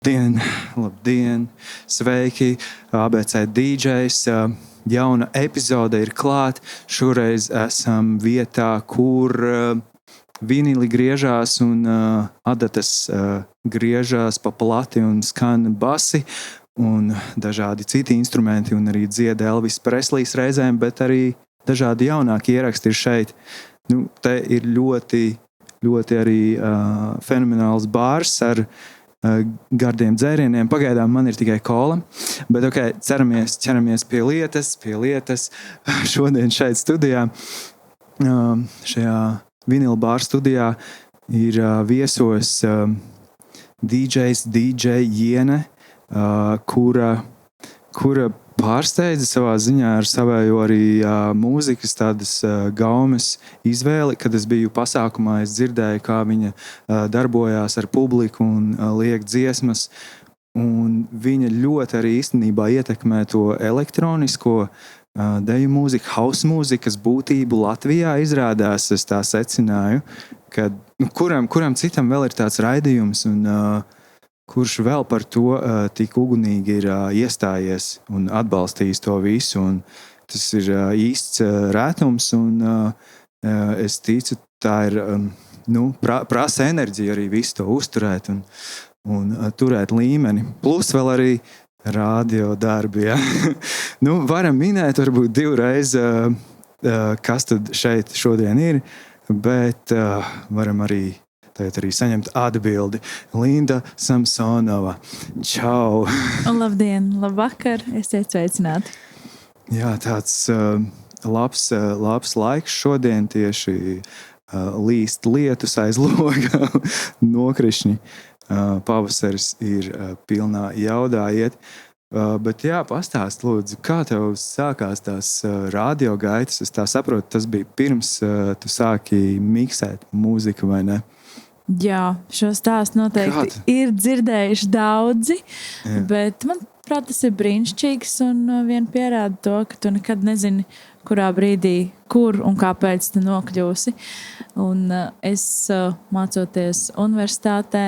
Labdien, sveiki, ABC DJs. Jauna epizode ir klāt. Šoreiz esam vietā, kur vinili griežās un adatas griežās pa plati un skan basi un dažādi citi instrumenti un arī dzied Elvis Preslijs reizēm, bet arī dažādi jaunāki ieraksti ir šeit. Te ir ļoti arī fenomenāls bārs ar gardiem dzērieniem. Pagaidām man ir tikai kola, bet ķeramies pie lietas. Šodien šeit studijā, šajā vinila bāra studijā ir viesos DJ Jiene, kura pārsteidza savā ziņā ar savējo arī mūzikas tādas gaumes izvēli. Kad es biju pasākumā, es dzirdēju, kā viņa darbojās ar publiku un liek dziesmas. Un viņa ļoti arī īstenībā ietekmē to elektronisko deju mūziku, house mūzikas būtību Latvijā. Izrādās, es tā secināju, ka kuram citam vēl ir tāds raidījums un kurš vēl par to tik ugunīgi ir iestājies un atbalstījis to visu. Un tas ir īsts rētums, un es ticu, tā ir, prasa enerģiju arī visu to uzturēt un turēt līmeni. Plus vēl arī radio darbi, ja? Varam minēt varbūt divreiz, kas tad šeit šodien ir, bet varam arī saņemt atbildi. Linda Samsonova. Čau! Labdien, labvakar, esiet sveicināti. Jā, tāds labs laiks šodien, tieši līst lietus aiz loga, nokrišņi. Pavasaris ir pilnā jaudā iet. Bet jā, pastāst lūdzu, kā tev sākās tās radio gaitas? Es tā saprotu, tas bija pirms tu sāki miksēt mūziku, vai ne? Jā, šo stāstu noteikti ir dzirdējuši daudzi, bet manuprāt, tas ir brīnišķīgs un vien pierāda to, ka tu nekad nezini, kurā brīdī, kur un kāpēc tu nokļūsi. Un es mācoties universitātē,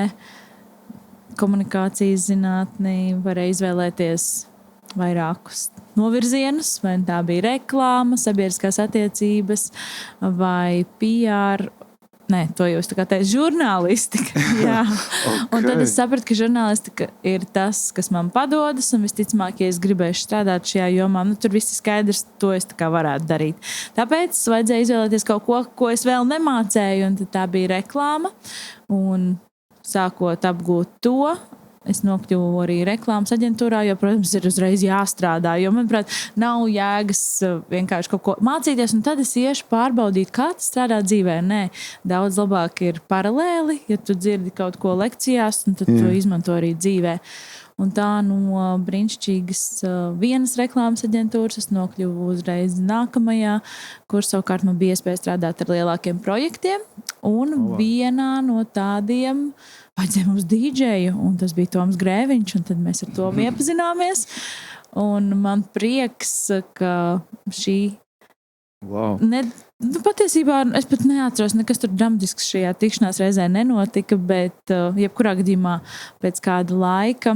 komunikācijas zinātnī, varēju izvēlēties vairākus novirzienus, vai tā bija reklāma, sabiedriskās attiecības vai PR. Nē, to jau es tā kā teicu, žurnālistika. Jā. Okay. Un tad es sapratu, ka žurnālistika ir tas, kas man padodas, un visticamāk, ja es gribēšu strādāt šajā jomā, tur viss ir skaidrs, to es tā kā varētu darīt. Tāpēc vajadzēja izvēlēties kaut ko es vēl nemācēju, un tad tā bija reklāma. Un sākot apgūt to, es nokļuvu arī reklāmas aģentūrā, jo, protams, ir uzreiz jāstrādā, jo, manuprāt, nav jēgas vienkārši kaut ko mācīties, un tad es iešu pārbaudīt, kā tas strādā dzīvē. Nē, daudz labāk ir paralēli, ja tu dzirdi kaut ko lekcijās, un tad to izmanto arī dzīvē. Un tā no brīnišķīgas vienas reklāmas aģentūras es nokļuvu uzreiz nākamajā, kur savukārt man bija iespēja strādāt ar lielākiem projektiem, un vienā no tādiem vajadzēja mums dīdžeju, un tas bija Toms Grēviņš, un tad mēs ar to iepazināmies. Un man prieks, ka šī... Wow. Patiesībā es pat neatceros, nekas tur dramatisks šajā tikšanās reizē nenotika, bet jebkurā gadījumā pēc kāda laika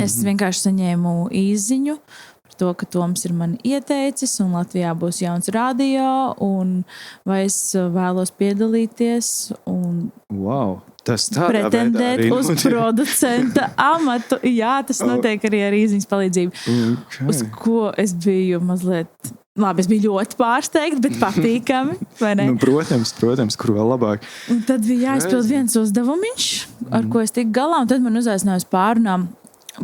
es vienkārši saņēmu īsziņu par to, ka Toms ir mani ieteicis, un Latvijā būs jauns radio, un vai es vēlos piedalīties un... Wow. Pretendēt uz producenta amatu. Jā, tas notiek arī ar īziņas palīdzību. Okay. Uz ko es biju mazliet... Labi, es biju ļoti pārsteigta, bet patīkami, vai ne? Protams, kur vēl labāk. Un tad bija jāizpild viens uzdevumiņš, ar ko es tiku galā, un tad man uzaicināja uz pārunām,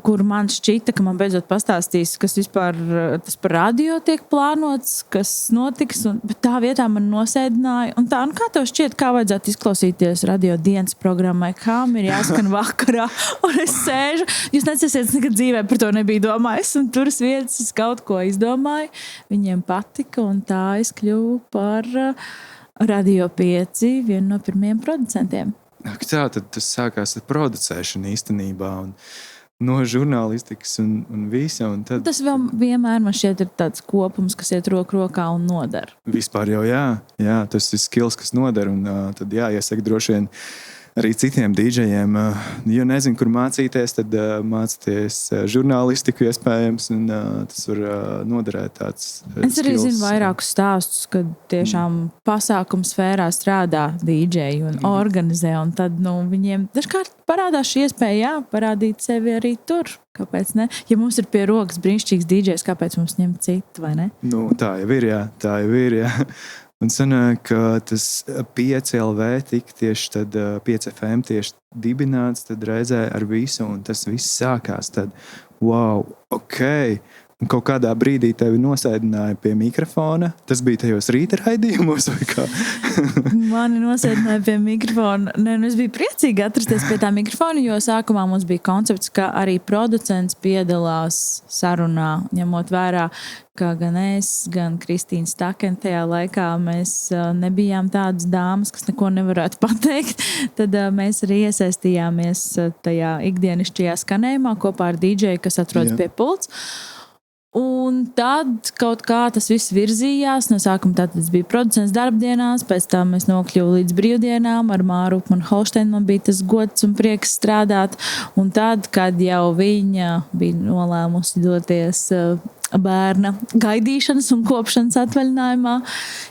kur man šķita, ka man beidzot pastāstīs, kas vispār tas par radio tiek plānots, kas notiks, bet tā vietā man nosēdināja. Un tā, kā tev šķiet, kā vajadzētu izklausīties radio dienas programmai, kam ir jāskan vakarā, un es sēžu, jūs necesiet, nekad dzīvē par to nebija domājis, un turas vietas es kaut ko izdomāju, viņiem patika, un tā es kļuvu par Radio 5, vienu no pirmajiem producentiem. Tā, tad tas sākās ar producēšanu īstenībā, un no žurnālistikas un visa. Un tad... Tas vienmēr man šķiet ir tāds kopums, kas iet roku rokā un nodara. Vispār jau jā, tas ir skills, kas nodara. Un tad jāiesaka droši vien arī citiem dīdžejiem. Ja nezinu, kur mācīties, tad mācīties žurnālistiku iespējams, un tas var noderēt tāds Es arī zinu vairākus stāstus, kad tiešām pasākumu sfērā strādā dīdžeji un organizē, un tad viņiem dažkārt parādās šī iespēja, parādīt sevi arī tur. Kāpēc ne? Ja mums ir pie rokas brīnišķīgs dīdžejs, kāpēc mums ņemt citu, vai ne? Tā jau ir, jā. Un sanāk, ka tas 5LV tika tieši tad 5FM tieši dibināts tad reizē ar visu, un tas viss sākās tad, wow, ok. Un kaut kādā brīdī tevi nosēdināja pie mikrofona. Tas bija tajos rīta raidījumos vai kā? Mani nosēdināja pie mikrofona. Es biju priecīga atrasties pie tā mikrofona, jo sākumā mums bija koncepts, ka arī producents piedalās sarunā, ņemot vērā, ka gan es, gan Kristīna Stakene tajā laikā mēs nebijām tādas dāmas, kas neko nevarētu pateikt. Tad mēs arī iesaistījāmies tajā ikdienišķajā skanējumā kopā ar DJ, kas atrodas pie pults. Un tad kaut kā tas viss virzījās. No sākuma tas bija producents darbdienās, pēc tam es nokļuvu līdz brīvdienām. Ar Māru Upmanu-Holšteinu man bija tas gods un prieks strādāt. Un tad, kad jau viņa bija nolēmusi doties bērna gaidīšanas un kopšanas atvaļinājumā,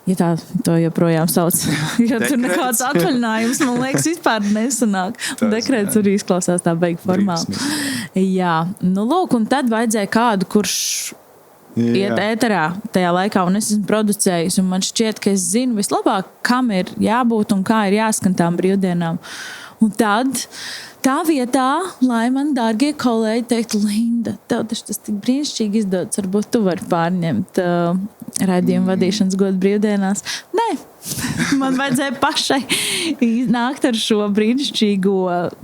ja tā to joprojām sauc, jo tur nekāds atvaļinājums, man liekas, vispār nesanāk. Dekrets arī izklausās tā beig formāli. Jā, lūk, un tad vajadzēja kādu, kurš iet ēterā tajā laikā, un es esmu producējis, un man šķiet, ka es zinu vislabāk, kam ir jābūt un kā ir jāskan tām brīvdienām. Un tad tā vietā, lai man dārgie kolēģi teiktu, Linda, tev tas tik brīnišķīgi izdodas, varbūt tu vari pārņemt raidījumu vadīšanas godu brīvdienās. Nē, man vajadzēja pašai nākt ar šo brīnišķīgo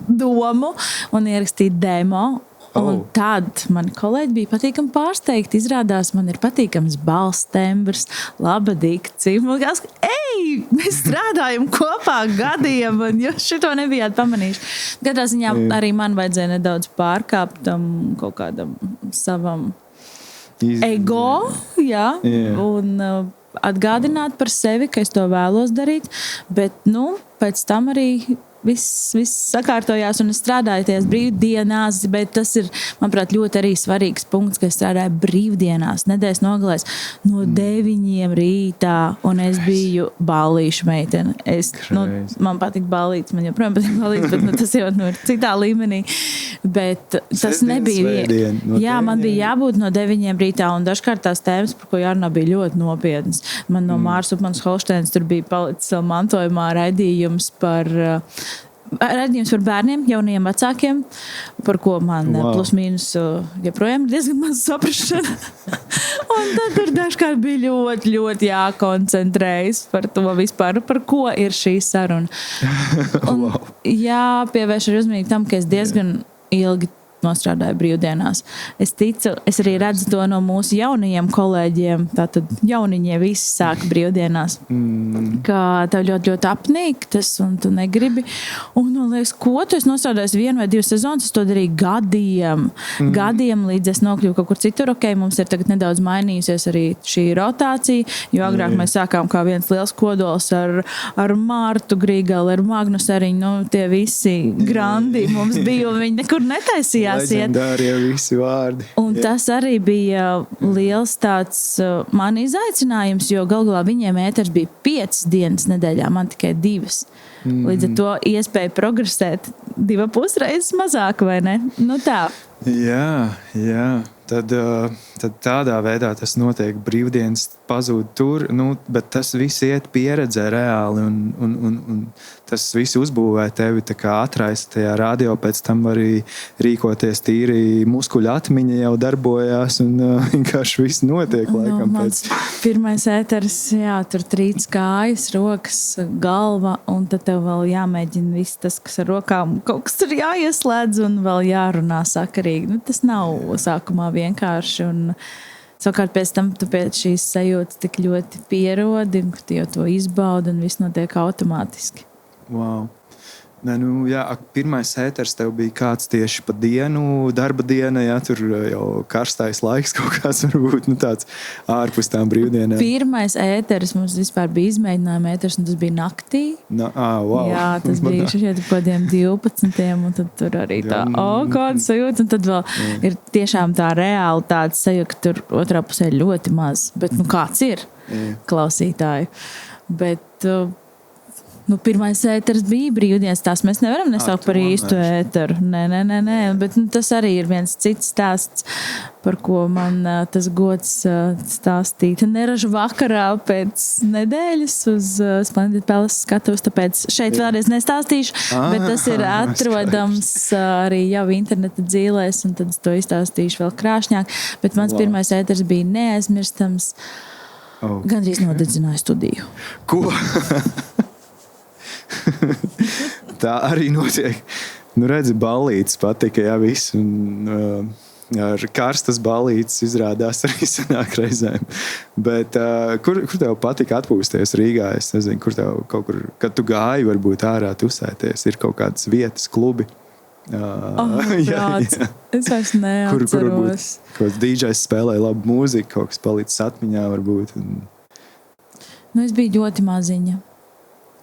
domu un ierakstīt demo. Un tad mani kolēģi bija patīkami pārsteigti. Izrādās, man ir patīkams balss tembrs, laba dikcija. Man liekas, mēs strādājam kopā gadiem, un jūs šito nebijāt pamanījuši. Katrā ziņā arī man vajadzēja nedaudz pārkāpt kaut kādam savam ego, un atgādināt par sevi, ka es to vēlos darīt, bet, pēc tam arī viss sakārtojās un es strādāju tajās brīvdienās, bet tas ir, manuprāt, ļoti arī svarīgs punkts, ka es strādāju brīvdienās, nedēļas nogalēs no 9 rītā, un es biju ballīšu meitene. Man patīk ballītes, man joprojām patīk ballītes, bet tas jau ir citā līmenī. Bet tas nebija. Man bija jābūt no 9 rītā, un dažkārt tās tēmas, par ko jārunā, bija ļoti nopietnas. Man no Māras Upmanas-Holšteinas tur bija palicis vēl mantojumā raidījums par bērniem, jauniem vecākiem, par ko man plus mīnus joprojām ir diezgan maz saprašana. Un tad tur dažkārt bija ļoti, ļoti jākoncentrējas par to vispār, par ko ir šī saruna. Un jāpievērš arī uzmanīgi tam, ka es diezgan ilgi nostrādāju brīvdienās. Es ticu, es arī redzu to no mūsu jaunajiem kolēģiem, tātad jauniņie visi sāk brīvdienās, ka tev ļoti, ļoti apnīk tas, un tu negribi. Un liekas, ko tu esi nostrādājis 1 vai 2 sezonas, es to darīju gadiem, līdz es nokļuvu kaut kur citur. Ok, mums ir tagad nedaudz mainījusies arī šī rotācija, jo agrāk mēs sākām kā viens liels kodols ar Mārtu Grīgali, ar Magnu Seriņu, tie visi grandi mums bija, un viņi nekur netaisījās. Leģendārie visi vārdi. Un tas arī bija liels tāds man izaicinājums, jo galvā viņiem ēters bija 5 dienas nedēļā, man tikai 2. Līdz ar to iespēja progresēt 2,5 reizes mazāk, vai ne? Tā. Jā. Tad tādā veidā tas notiek, brīvdienas pazūd tur, bet tas viss iet pieredzē reāli, un tas viss uzbūvē tevi, tā kā atraisa tajā radio, pēc tam arī rīkoties tīri, muskuļu atmiņa jau darbojās, un vienkārši viss notiek laikam pēc. Pirmais ēteris, tur trīc kājas, rokas, galva, un tad tev vēl jāmēģina viss tas, kas ar rokām, kaut kas tur jāieslēdz un vēl jārunā sakarīgi. Tas nav sākumā vienkārši, un savukārt pēc tam tu pēc šīs sajūtas tik ļoti pierodi, ka tu jau to izbaudi un viss notiek automātiski. Wow. Nē, pirmais ēters tev bija kāds tieši pa dienu, darba diena, jā, tur jau karstais laiks kaut kāds varbūt, tāds ārpus tām brīvdienām. Pirmais ēters mums vispār bija izmēģinājuma ēters, un tas bija naktī. Wow. Jā, tas bija šeit kādiem 12, un tad tur arī tā, kāda sajūta, un tad vēl ir tiešām tā reāli tāds sajūta, ka tur otrā pusē ļoti maz, bet kāds ir klausītāji. Bet... pirmais ēters bija brīvdienas, tās mēs nevaram nesaukt par īstu ēteru. Nē, bet tas arī ir viens cits stāsts, par ko man tas gods stāstīt. Neražu vakarā pēc nedēļas uz Splendid Palace skatuves, tāpēc šeit vēlreiz nestāstīšu, bet tas ir atrodams arī jau interneta dzīlēs, un tad es to izstāstīšu vēl krāšņāk. Bet mans pirmais ēters bija neaizmirstams, gandrīz nodedzināja studiju. Ko? Tā arī notiek. Redzi, ballītes patika, jā, viss. Un ar karstas ballītes izrādās arī sanāk reizēm. Bet kur tev patika atpūsties Rīgā? Es nezinu, kur tev kaut kur, kad tu gāji, varbūt ārā tusēties, ir kaut kādas vietas, klubi. Jā. Es vairs neatceros. Kur varbūt kaut kāds DJs spēlē labu mūziku, kaut kas palicis atmiņā varbūt. Es biju ļoti maziņa.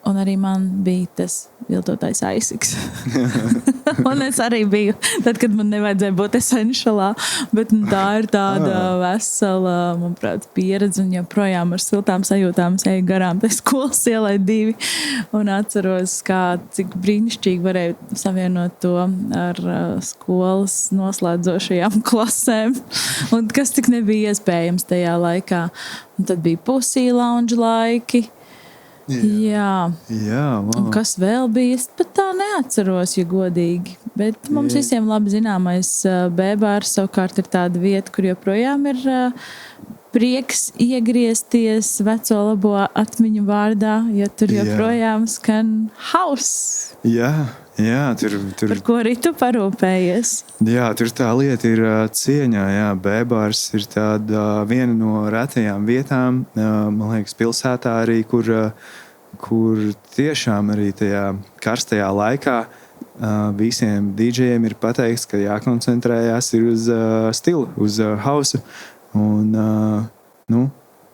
Un arī man bija tas viltotais Aisiks. Un es arī biju, tad, kad man nevajadzēja būt esenšalā, bet tā ir tāda vesela, manuprāt, pieredze, un joprojām ar siltām sajūtām es eju garām tai skolas ielai 2, un atceros, cik brīnišķīgi varēju savienot to ar skolas noslēdzošajām klasēm, un kas tik nebija iespējams tajā laikā. Un tad bija Pussy Lounge laiki. Jā. Wow. Un kas vēl bija? Es pat tā neatceros, ja godīgi. Bet mums visiem labi zināmais B-bārs savukārt ir tāda vieta, kur joprojām ir prieks iegriezties veco labo atmiņu vārdā, jo tur joprojām skan house. Jā, tur... Par ko arī tu parūpējies? Jā, tur tā lieta ir cieņā. Jā, B-bārs ir tāda viena no retajām vietām, man liekas, pilsētā arī, kur tiešām arī tajā karstajā laikā visiem DJiem ir pateikts, ka jākoncentrējās ir uz stilu, uz house. Un,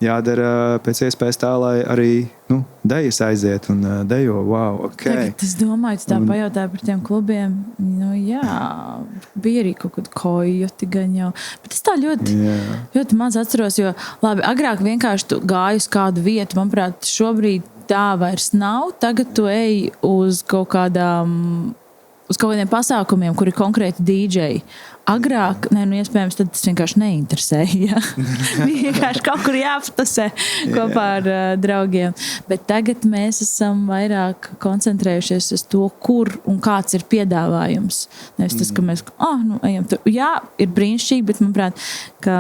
jādara pēc iespējas tā, lai arī dejas aiziet un dejo. Wow, okay. Tagad es domāju, tu tā pajautāji par tiem klubiem. Bija arī kaut kāda kojoti gan jau. Bet es tā ļoti maz atceros, jo labi, agrāk vienkārši tu gāji uz kādu vietu. Manuprāt, šobrīd tā vairs nav. Tagad tu ej uz kaut kādiem pasākumiem, kur ir konkrēti DJ. Agrāk, iespējams, tad tas vienkārši neinteresēja. Bija vienkārši kaut kur jāaptasē kopā ar draugiem. Bet tagad mēs esam vairāk koncentrējušies uz to, kur un kāds ir piedāvājums. Nevis tas, ka mēs ejam tur. Jā, ir brīnišķīgi, bet, manuprāt, ka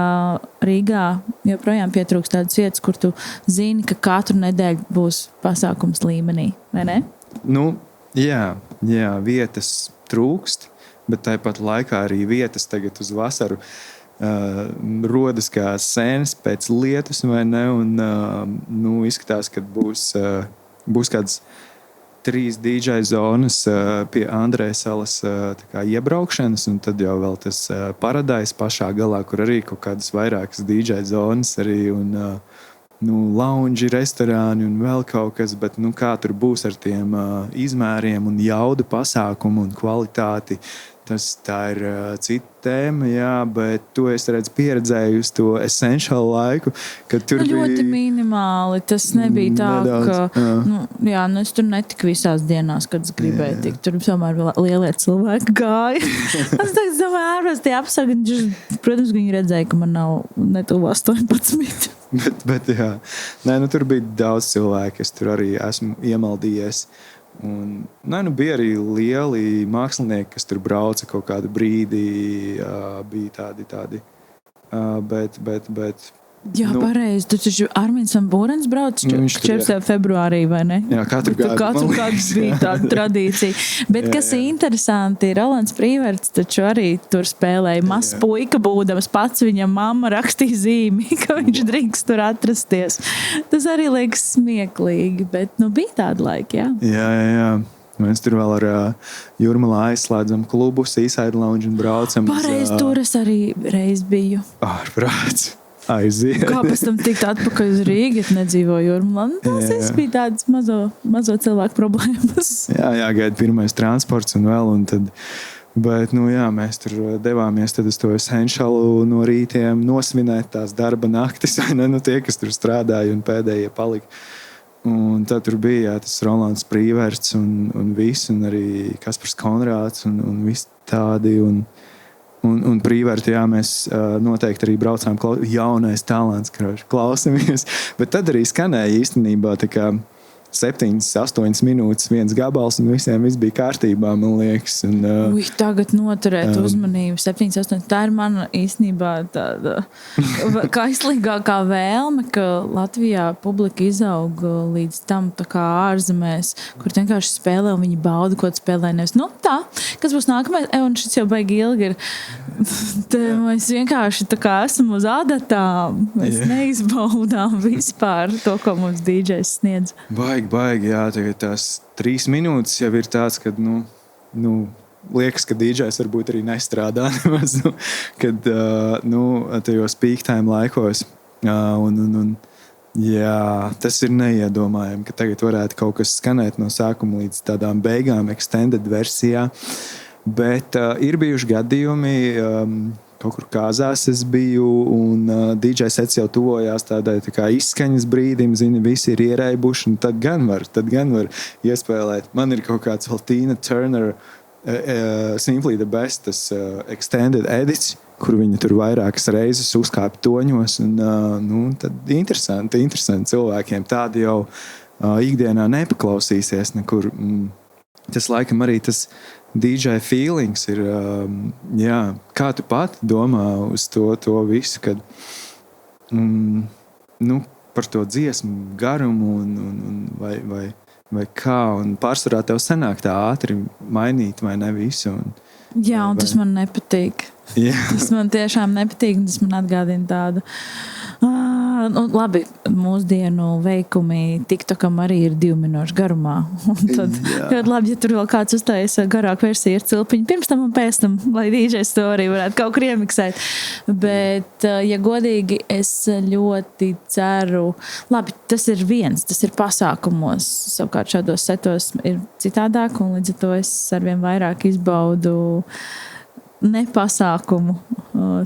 Rīgā joprojām pietrūkst tādas vietas, kur tu zini, ka katru nedēļu būs pasākums līmenī, vai ne? Jā, vietas trūkst. Bet tāpat laikā arī vietas tagad uz vasaru rodas kā sēnes pēc lietus, vai ne? Un izskatās, ka būs kāds 3 DJ zonas pie Andrejas salas iebraukšanas, un tad jau vēl tas Paradise pašā galā, kur arī kaut kādas vairākas DJ zonas arī, un lounge, restorāni un vēl kaut kas, bet kā tur būs ar tiem izmēriem un jaudu pasākumu un kvalitāti. Tā ir cita tēma, jā, bet to es redzu pieredzēju to essential laiku, kad tur bija... Ļoti minimāli, tas nebija tā, nedaudz, es tur netiku visās dienās, kad es gribēju tikt. Tur tomēr lielie cilvēki gāja. Es domāju, ārpēc tie apsargi, protams, viņi redzēja, ka man nav netuvu 18. bet jā, tur bija daudz cilvēku, es tur arī esmu iemaldījies. Un, bija arī lieli mākslinieki, kas tur brauca kaut kādu brīdi, bija tādi, bet Jā, pareizi. Tu taču Armīns van Būrens brauc 14. februārī, vai ne? Jā, katru gadu bija tāda tradīcija. Bet kas interesanti, Rolands Prīverts taču arī tur spēlēja. Mazs puika būdams pats, viņam mamma rakstīja zīmi, ka viņš drīkst tur atrasties. Tas arī liekas smieklīgi, bet bija tāda laika, jā. Jā. Mēs tur vēl ar Jūrmalā aizslēdzam klubu, Seaside Lounge un braucam. Pareizi, tur es arī reiz biju. Ārprāts. Aiziet. Kā pēc tam tikt atpakaļ uz Rīgu, ja nedzīvoju Jūrmalā? Tas bija tādas mazo cilvēku problēmas. Jā, jāgaida pirmais transports un vēl, un tad... Bet, mēs tur devāmies tad uz to Essentialu no rītiem nosvinēt tās darba naktis, vai ne? Tie, kas tur strādāja un pēdējie palika. Un tad tur bija tas Rolands Prīverts un viss, un arī Kaspars Konrāds un visi tādi. Un Prīverti, mēs noteikti arī braucām jaunais talants, klausamies. Bet tad arī skanēja īstenībā tā kā 7-8 minūtes viens gabals, un visiem viss bija kārtībā, man liekas. Tagad noturēt uzmanību 7-8. Tā ir mana īstenībā tāda kaislīgākā vēlme, ka Latvijā publika izaug līdz tam tā kā ārzemēs, kur vienkārši spēlē un viņi bauda, ko spēlē. Nevis, kas būs nākamais? Un šis jau baigi ilgi ir. Mēs vienkārši tā kā esam uz adatām. Mēs neizbaudām vispār to, ko mums DJs sniedz. Baigi, jā, tagad tās 3 minūtes jau ir tāds, kad, liekas, ka DJs varbūt arī nestrādā nemaz, kad, tajos peak time laikos, jā, tas ir neiedomājami, ka tagad varētu kaut kas skanēt no sākuma līdz tādām beigām, extended versijā, bet ir bijuši gadījumi, kaut kur kāzās es biju, un DJ sets jau tuvojās tādai tā kā izskaņas brīdim, visi ir ierēbuši, un tad gan var iespēlēt. Man ir kaut kāds vēl Tina Turner Simply the Best, tas extended edits, kur viņi tur vairākas reizes uzkāpa toņos, un tad interesanti cilvēkiem. Tādi jau ikdienā nepaklausīsies nekur. Tas laikam arī tas DJ feelings ir, kā tu pati domā uz to visu, kad, par to dziesmu garumu vai kā, un pārsvarā tev sanāk tā ātri mainīt vai ne visu. Jā, un tas man nepatīk. Tas man tiešām nepatīk, un tas man atgādina tādu. Labi, mūsdienu veikumi TikTokam arī ir 2 minūšu garumā. Un tad ļoti labi, ja tur vēl kāds uztais garāku versiju ar cilpiņu pirms tam un pēc tam, lai DJs to arī varētu kaut kur iemiksēt. Bet, ja godīgi, es ļoti ceru, labi, tas ir pasākumos, savukārt šādos setos ir citādāk, un līdz ar to es arvien vairāk izbaudu nepasākumu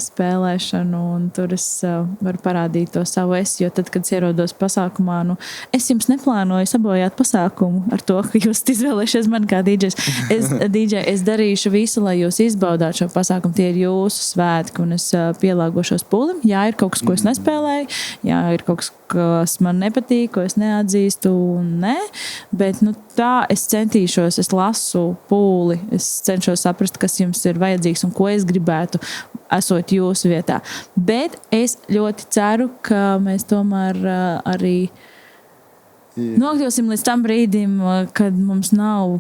spēlēšanu, un tur es varu parādīt to savu jo tad, kad es ierodos pasākumā, es jums neplānoju sabojāt pasākumu ar to, ka jūs izvēlēšies mani kā DJs. Es darīšu visu, lai jūs izbaudāt šo pasākumu. Tie ir jūsu svētki, un es pielāgošos pūlim. Jā, ir kaut kas, ko es nespēlēju, jā, ir kaut kas, kas man nepatīk, ko es neatzīstu, un bet tā es centīšos, es lasu pūli, es cenšos saprast, kas jums ir vajadzīgs un ko es gribētu, esot jūsu vietā. Bet es ļoti ceru, ka mēs tomēr arī nokļūsim līdz tam brīdim, kad mums nav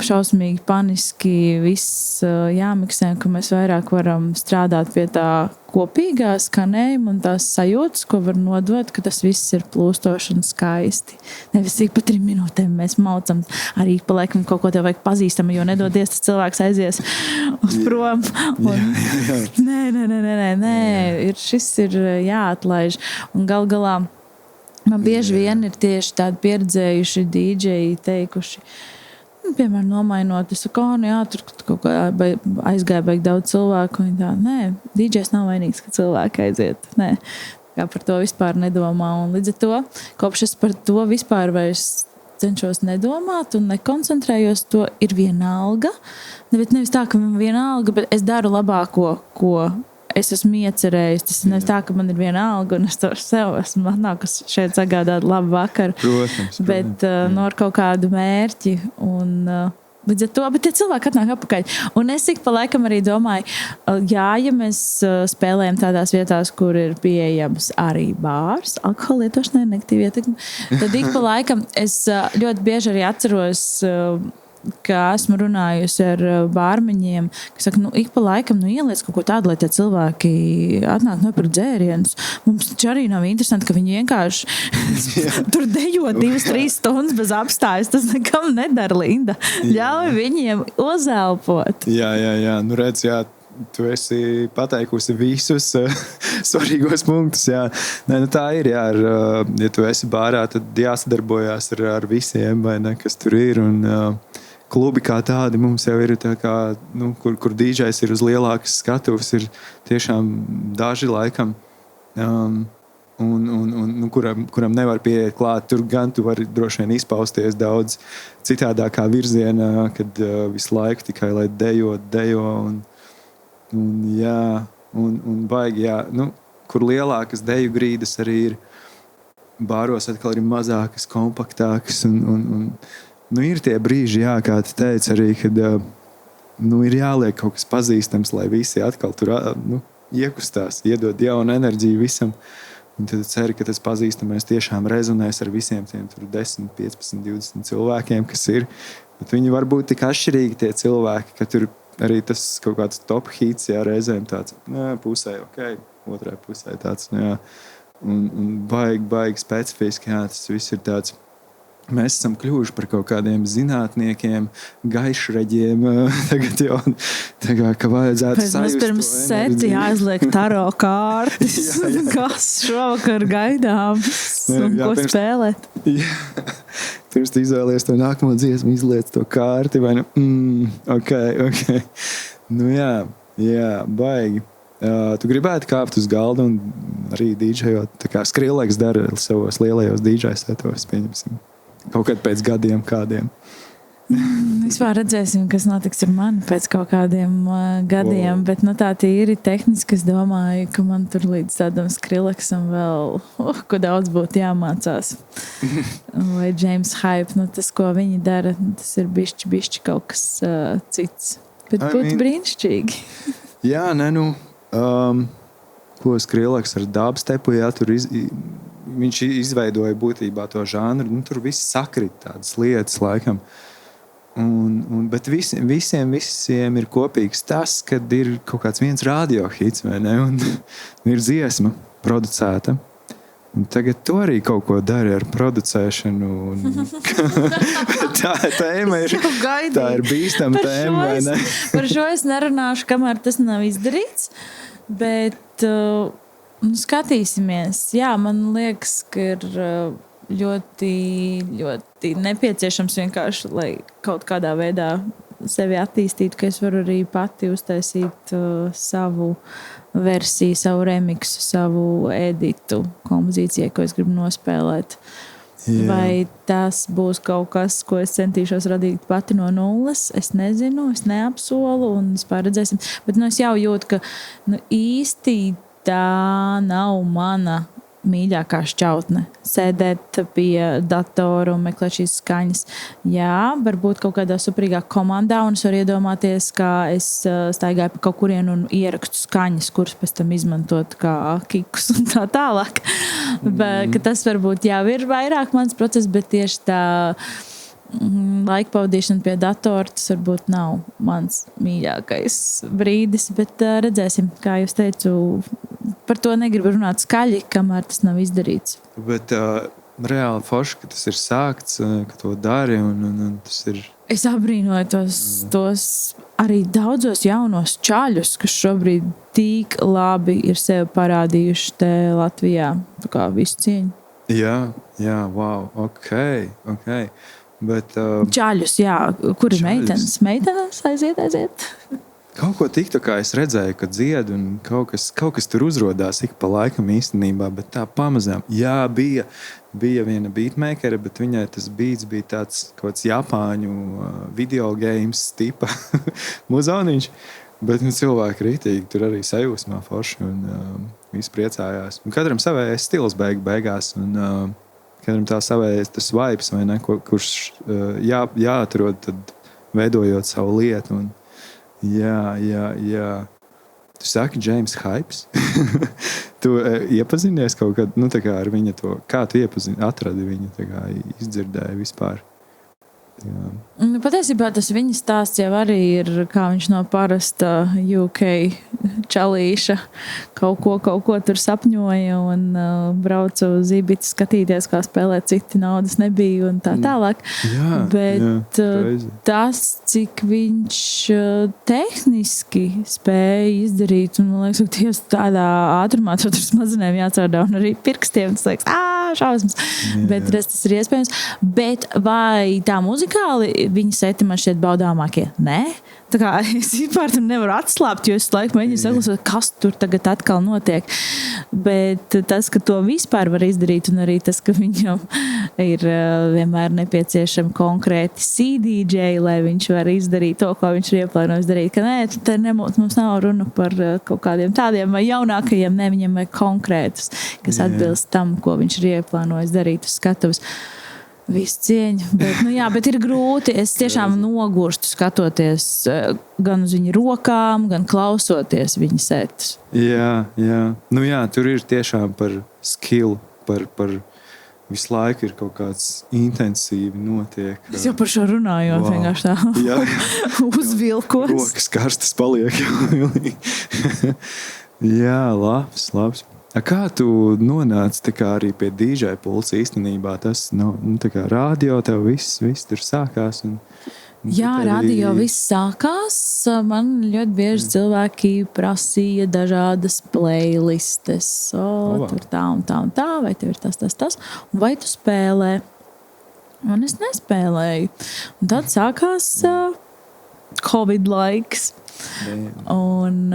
šausmīgi paniski viss jāmiksē, ka mēs vairāk varam strādāt pie tā kopīgā skanējuma un tās sajūtas, ko var nodot, ka tas viss ir plūstoši un skaisti. Nevis ik pa 3 minūtēm mēs maucam, arī pa laikam kaut ko tev vajag pazīstama, jo nedodies, tas cilvēks aizies uz prom. Nē, šis ir jāatlaiž. Un galā man bieži vien ir tieši tādi pieredzējuši DJ teikuši, piemēram, nomainot, es saku, tur kaut kā aizgāja baigi daudz cilvēku, un tā, DJs nav vainīgs, ka cilvēki aiziet, kā par to vispār nedomā, un līdz ar to, kopš es par to vispār vairs cenšos nedomāt un nekoncentrējos, to ir vienalga, nevis tā, ka man vienalga, bet es daru labāko, ko es esmu iecerējis. Tas ir tā, ka man ir viena alga un es to sev esmu atnākus šeit sagādāt labu vakaru. Protams. Bet ar kaut kādu mērķi un līdz ar to, bet tie cilvēki atnāk apakaļ. Un es ik pa laikam arī domāju, ja mēs spēlējam tādās vietās, kur ir pieejams arī bārs, alkohola lietošanai, negatīvi ietekmi, tad ik pa laikam es ļoti bieži arī atceros ka esmu runājusi ar bārmeņiem, kas saka, nu, ik pa laikam ieliec kaut ko tādu, lai tie cilvēki atnāk nopirkt dzērienus. Mums taču arī nav interesanti, ka viņi vienkārši tur dejo 2-3 stundas bez apstājas. Tas nekam nedara, Linda. Ļauj viņiem uzelpot. Jā. Nu redz, jā. Tu esi pateikusi visus svarīgos punktus. Jā. Nē, nu tā ir. Jā, ja tu esi bārā, tad jāsadarbojās ar visiem, vai ne, kas tur ir. Un klubi kā tādi mums jau ir, tā kā, nu, kur dīdžejs ir uz lielākas skatuves, ir tiešām daži laikam. Un kuram nevar pieiet klāt. Tur gan tu vari droši vien izpausties daudz citādākā virzienā, kad visu laiku tikai lai dejo. Un baigi, jā. Nu, kur lielākas deju grīdas arī ir, bāros atkal ir mazākas, kompaktākas. Nu, ir tie brīži, jā, kā tu teici arī, kad nu, ir jāliek kaut kas pazīstams, lai visi atkal tur iekustās, iedod jaunu enerģiju visam. Un tad ceru, ka tas pazīstamais tiešām rezonēs ar visiem tiem 10, 15, 20 cilvēkiem, kas ir. Bet viņi var būt tik atšķirīgi tie cilvēki, ka tur arī tas kaut kāds top hits, jā, reizēm tāds, pusē, otrā pusē tāds, jā. Un baigi specifiski, jā, tas viss ir tāds. Mēs esam kļuvuši par kaut kādiem zinātniekiem, gaišreģiem, tagad jau, ka vajadzētu sajust. Mums pirms seti jāizliek taro kārtas, kas šovakar gaidāms un ko spēlēt. Jā. Pirms tu izvēlies to nākamo dziesmu, izliec to kārti, vai ok. Nu jā, baigi. Tu gribētu kāpt uz galda un arī dīdžejot, tā kā Skrillex dara savos lielajos dīdžej setos, pieņemsim. Kaut kad pēc gadiem kādiem. Vispār redzēsim, kas notiks ar mani pēc kaut kādiem gadiem, bet tā tīri tehniski es domāju, ka man tur līdz tādam Skrillexam vēl ko daudz būtu jāmācās. Vai James Hype, tas, ko viņi dara, tas ir bišķi kaut kas cits. Bet būtu brīnišķīgi. Jā, ko Skrillex ar dubstepu, jā, tur viņš izveidoja būtībā to žanru. Nu, tur viss sakrit tādas lietas laikam. Bet visiem ir kopīgs tas, kad ir kaut kāds viens radiohits, vai ne? Un ir dziesma producēta. Un tagad tu arī kaut ko dari ar producēšanu. Tā tēma ir, tā ir bīstama tēma, vai ne? Par šo es nerunāšu, kamēr tas nav izdarīts. Bet skatīsimies. Jā, man liekas, ka ir ļoti, ļoti nepieciešams vienkārši, lai kaut kādā veidā sevi attīstītu, ka es varu arī pati uztaisīt savu versiju, savu remiksu, savu editu kompozīcijai, ko es gribu nospēlēt. Yeah. Vai tas būs kaut kas, ko es centīšos radīt pati no nulles? Es nezinu, es neapsolu un vispār redzēsim. Bet es jau jūtu, ka īsti tā nav mana mīļākā šķautne. Sēdēt pie datora un meklēt šīs skaņas. Jā, varbūt kaut kādā superīgā komandā, un es varu iedomāties, kā es staigāju pa kaut kurienu un ierakstu skaņas, kuras pēc tam izmantot kā kikus un tā tālāk. Bet, ka tas varbūt jau ir vairāk mans process, bet tieši tā laika pavadīšana pie datora, tas varbūt nav mans mīļākais brīdis, bet redzēsim, kā jūs teicu, par to negribu runāt skaļi, kamēr tas nav izdarīts. Bet reāli forši, ka tas ir sākts, ka to dari, un tas ir... Es abrīnoju tos arī daudzos jaunos čaļus, kas šobrīd tik labi ir sevi parādījuši te Latvijā. Tā kā visu cieņu. Jā, wow, ok. Bet, čaļus, jā. Kur ir meitenes? Meitenes aiziet. Kaut ko tiktu, kā es redzēju, ka dzied un kaut kas tur uzrodās ik pa laikam īstenībā, bet tā pamazām. Jā, bija viena beatmakere, bet viņai tas beats bija tāds kaut kāds japāņu video games tipa muzoniņš, bet cilvēki rītīgi tur arī sajūsmā forši un visi priecājās. Un katram savējais stils beigās un katram tā savējais tas vibes, vai ne, kurš jāatrod tad veidojot savu lietu un Jā. Tu saki James Hypes? Tu iepazinies kaut kad, tā kā ar viņa to, kā tu atradi viņu, tā kā izdzirdēji vispār? Patiesībā tas viņa stāsts jau arī ir, kā viņš no parasta UK čalīša kaut ko tur sapņoja un brauca uz Ibitu skatīties, kā spēlēt, citi naudas nebija un tā tālāk. Bet tas, cik viņš tehniski spēja izdarīt, un man liekas, ka tieši tādā ātrumā tur smadzenēm jācārdā un arī pirkstiem, tas liekas, šausmas. Bet tas ir iespējams. Bet vai tā muzikāli viņa seti man šķiet baudāmākie? Nē. Tā kā es vispār tam nevaru atslāpt, jo es laiku mēģinu saklasot, kas tur tagad atkal notiek. Bet tas, ka to vispār var izdarīt, un arī tas, ka viņam ir vienmēr nepieciešami konkrēti CDJ, lai viņš var izdarīt to, ko viņš ir ieplānojis darīt. Ka nē, mums nav runa par kaut kādiem tādiem vai jaunākajiem, ne, viņam vajag konkrētus, kas atbilst tam, ko viņš ir ieplānojis darīt uz skatuves. Visu cieņu, bet ir grūti. Es tiešām nogurstu skatoties gan uz viņa rokām, gan klausoties viņa setus. Jā. Tur ir tiešām par skill, par visu laiku ir kaut kāds intensīvi notiek. Es jau par šo runājot, vienkārši tā uzvilkos. Rokas karstas paliek. Jā, labs. Kā tu nonāci tā kā arī pie DJ pulsa īstenībā? Tas tā kā radio tev viss tur sākās. Jā, radio viss sākās. Man ļoti bieži cilvēki prasīja dažādas playlistes. Tur tā un tā, vai tev ir tas. Un vai tu spēlē? Un es nespēlēju. Un tad sākās Covid laiks. Un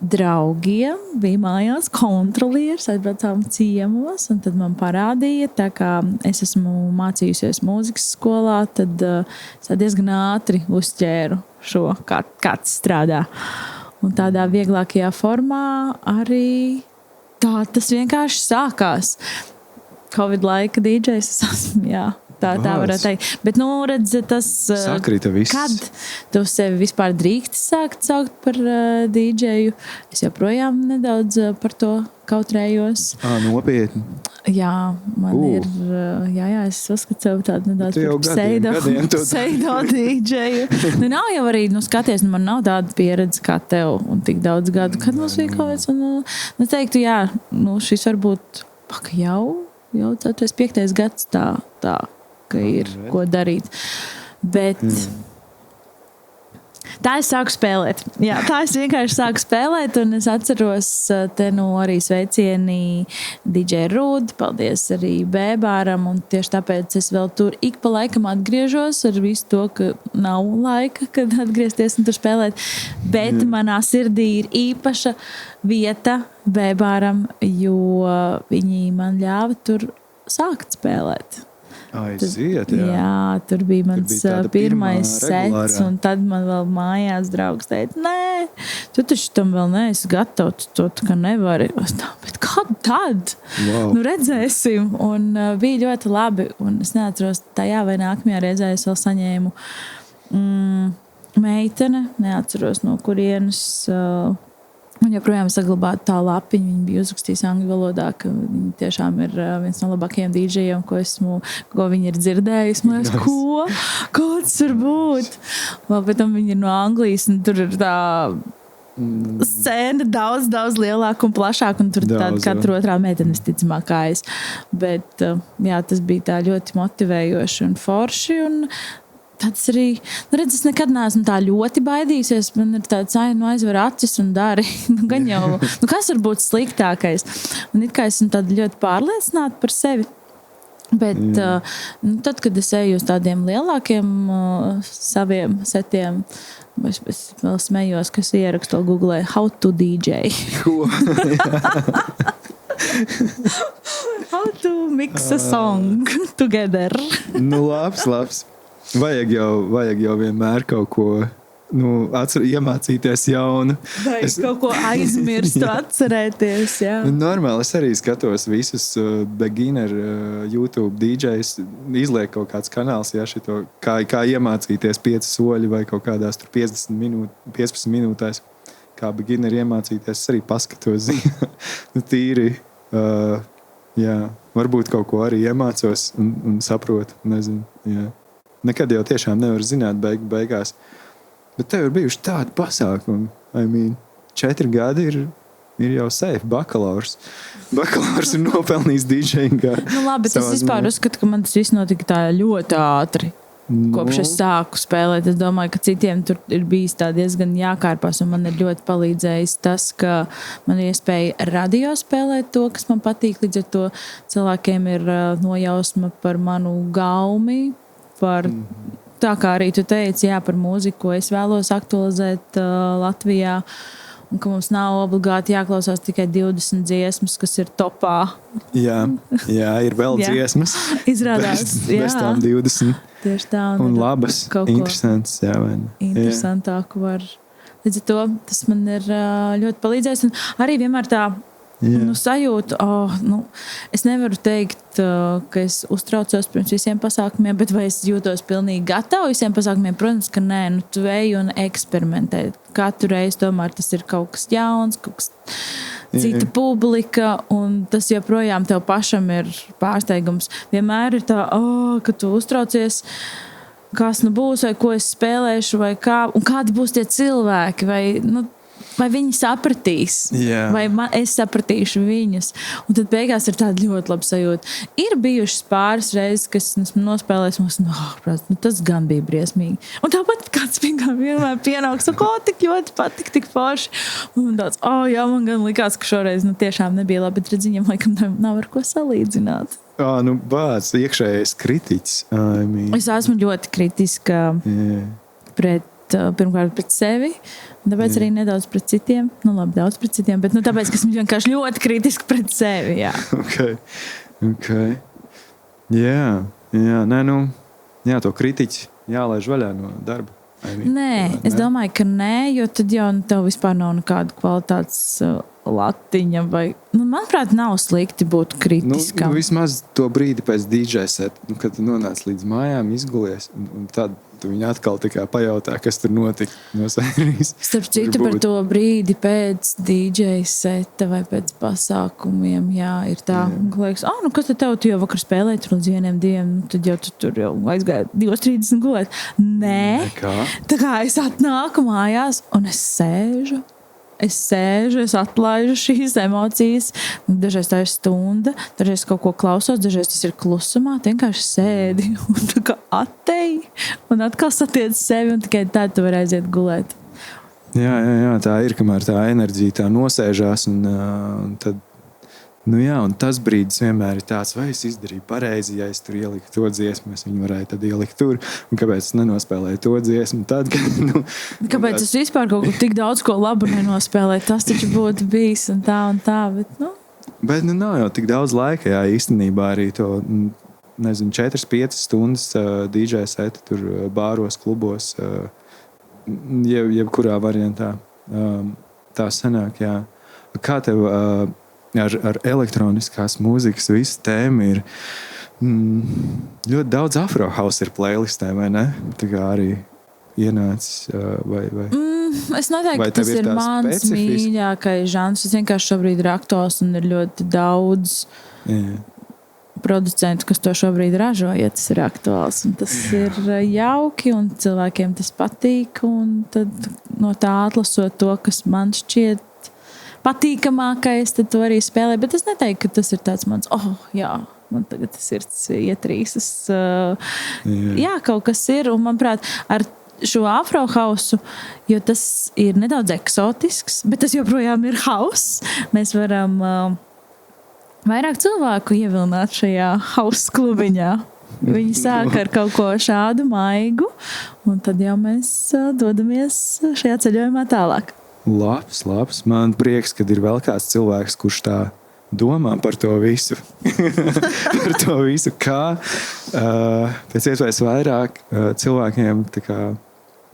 draugiem bija mājās kontrolieris, atbraucām ciemos, un tad man parādīja, tā kā es esmu mācījusies mūzikas skolā, tad es diezgan ātri uzķēru šo, kā tas strādā. Un tādā vieglākajā formā arī tā tas vienkārši sākās. Covid laika DJs es esmu, jā. Tā varētu teikt. Bet, redz, tas... Sakrita viss. Kad tu sevi vispār drīksti sākt saukt par DJu, es joprojām nedaudz par to kautrējos. Nopietni. Jā, man ir... Jā, es uzskatu sev tādu nedaudz par pseido DJu. Nav jau arī, skaties, man nav tāda pieredze kā tev un tik daudz gadu, kad mums bija kaut kāds. Un es teiktu, jā, šis varbūt jau 5. gads tā ka ir ko darīt. Bet tā es sāku spēlēt. Jā, tā es vienkārši sāku spēlēt, un es atceros te arī sveicieni DJ Rūd, paldies arī Bēbāram, un tieši tāpēc es vēl tur ik pa laikam atgriežos ar visu to, ka nav laika, kad atgriezties un tur spēlēt. Bet manā sirdī ir īpaša vieta Bēbāram, jo viņi man ļāva tur sākt spēlēt. Aiziet, jā, tur bija mans pirmais sets, un tad man vēl mājās draugs teica, nē, tu taču tam vēl neesi gatavs, tu to ka nevari. Bet kad tad? Wow. Redzēsim. Un bija ļoti labi, un es neatceros, tajā vai nākamajā reizē es vēl saņēmu meitene, neatceros no kurienes. Man joprojām saglabāta tā lapiņa, viņa bija uzrakstījusi angļu valodā, ka viņa tiešām ir viens no labākajiem DJiem, ko viņa ir dzirdējusi. Man liekas, ko? Kāds var būt? Vēl pēc tam viņa ir no Anglijas, un tur ir tā scēna daudz lielāka un plašāka, un tur tāda katra otrā meitene visticamāk kā es. Bet jā, tas bija tā ļoti motivējoši un forši, un tāds arī, redz, es nekad neesmu tā ļoti baidījusies. Man ir tāds, aizver acis un dari. Gan jau, kas var būt sliktākais? Un it kā esmu tāda ļoti pārliecināta par sevi. Bet tad, kad es eju uz tādiem lielākiem saviem setiem, es vēl smējos, kas ierakstu Google how to DJ. How to mix a song together. Labs. Vajag jau vienmēr kaut ko iemācīties jaunu. Vai kaut ko aizmirst, atcerēties. Jā. Normāli, es arī skatos visus beginner YouTube DJs, izliek kaut kāds kanāls, ja šito, kā iemācīties 5 soļi vai kaut kādās tur 15 minūtēs, kā beginner iemācīties, es arī paskatos tīri jā, varbūt kaut ko arī iemācos un saprotu, nezinu, jā. Nekad jau tiešām nevar zināt beigās. Bet tev ir bijuši tādi pasākumi. 4 gadi ir jau safe, bakalaurs. Bakalaurs ir nopelnījis DJingā. Labi, bet es vispār uzskatu, ka man tas viss notika tā ļoti ātri. Kopš es sāku spēlēt, es domāju, ka citiem tur ir bijis tā diezgan jākārpās, un man ir ļoti palīdzējis tas, ka man ir iespēja radio spēlēt to, kas man patīk. Līdz ar to cilvēkiem ir nojausma par manu gaumi, par tā kā arī tu teici, jā, par mūziku, ko es vēlos aktualizēt Latvijā. Un ka mums nav obligāti jāklausās tikai 20 dziesmas, kas ir topā. Jā, ir vēl dziesmas. Izrādās, bez tām 20. Tieši tā. Un labas, interesants. Jā, vai ne? Interesantāku var. Līdz ar to tas man ir ļoti palīdzējis. Un arī vienmēr tā sajūta, es nevaru teikt, ka es uztraucos pirms visiem pasākumiem, bet vai es jūtos pilnīgi gatavu visiem pasākumiem? Protams, ka nē, tu ej un eksperimentē. Katru reizi tomēr tas ir kaut kas jauns, kaut kas cita publika, un tas joprojām tev pašam ir pārsteigums. Vienmēr ir tā, ka tu uztraucies, kas būs, vai ko es spēlēšu, vai kā, un kādi būs tie cilvēki, vai viņi sapratīs, vai es sapratīšu viņus. Un tad beigās ir tāda ļoti laba sajūta. Ir bijušas pāris reizes, kas esmu nospēlējis, un tas gan bija briesmīgi. Un tāpat kāds vienmēr pienāks, tik ļoti patika, tik forši. Un tāds, man gan likās, ka šoreiz tiešām nebija labi, bet redz, viņam laikam nav ar ko salīdzināt. Bāc, iekšējais kritiķis. Es esmu ļoti kritiska pirmkārt pret sevi, un tāpēc arī nedaudz pret citiem. Daudz pret citiem, bet tāpēc, ka esmu vienkārši ļoti kritiski pret sevi, jā. Okay. Jā, to kritiķi jālaiž vaļā no darba. Nē, es domāju, ka nē, jo tad jau tev vispār nav nekāda kvalitātes latiņa vai... manuprāt, nav slikti būt kritiskam. Vismaz to brīdi pēc DJ set, kad tu nonāc līdz mājām, izgulies, un tad viņi atkal tikai pajautā, kas tur notika no sērijas. Starp citu par to brīdi pēc DJ seta vai pēc pasākumiem, ir tā, ka liekas, kas tad tev, tu jau vakar spēlēji tur līdz 1-2, tad jau tu tur jau aizgāja 2:30 gulēt. Nē, tā kā es atnāku mājās un es sēžu, es atlaižu šīs emocijas. Dažreiz tā ir stunda, dažreiz kaut ko klausos, dažreiz tas ir klusumā, vienkārši sēdi un tā kā atteji un atkal satiec sevi un tikai tā tu vari aiziet gulēt. Jā, tā ir, kamēr tā enerģija tā nosēžās un tad, un tas brīdis vienmēr ir tāds, vai es izdarīju pareizi, ja es tur ieliku to dziesmu, es viņu varēju tad ielikt tur, un kāpēc es nenospēlēju to dziesmu tad, kāpēc es vispār kaut ko tik daudz ko labu nenospēlēju, tas taču būtu bijis un tā, bet Bet nav jau tik daudz laika, īstenībā arī to, 4-5 stundas DJ seti tur bāros, klubos, jebkurā variantā. Tā sanāk, jā. Kā tev... Ar elektroniskās mūzikas visu tēmu ir ļoti daudz afrohouse ir playlistē, vai ne? Tā kā arī ienācis vai... Es neteiktu, ka tas ir mans mīļākais žanrs. Tas vienkārši šobrīd ir aktuāls un ir ļoti daudz producentu, kas to šobrīd ražo, ja tas ir aktuāls. Un tas ir jauki un cilvēkiem tas patīk. Un tad no tā atlasot to, kas man šķiet patīkamākais, tad to arī spēlē. Bet es neteiktu, ka tas ir tāds mans, man tagad tas sirds ietrīsas. Jā, kaut kas ir. Un, manuprāt, ar šo afrohausu, jo tas ir nedaudz eksotisks, bet tas joprojām ir hauss. Mēs varam vairāk cilvēku ievilināt šajā hauss klubiņā. Viņi sāk ar kaut ko šādu maigu, un tad jau mēs dodamies šajā ceļojumā tālāk. Labs. Man prieks, kad ir vēl kāds cilvēks, kurš tā domā par to visu. Par to visu, kā pēc iespējas vairāk cilvēkiem tā kā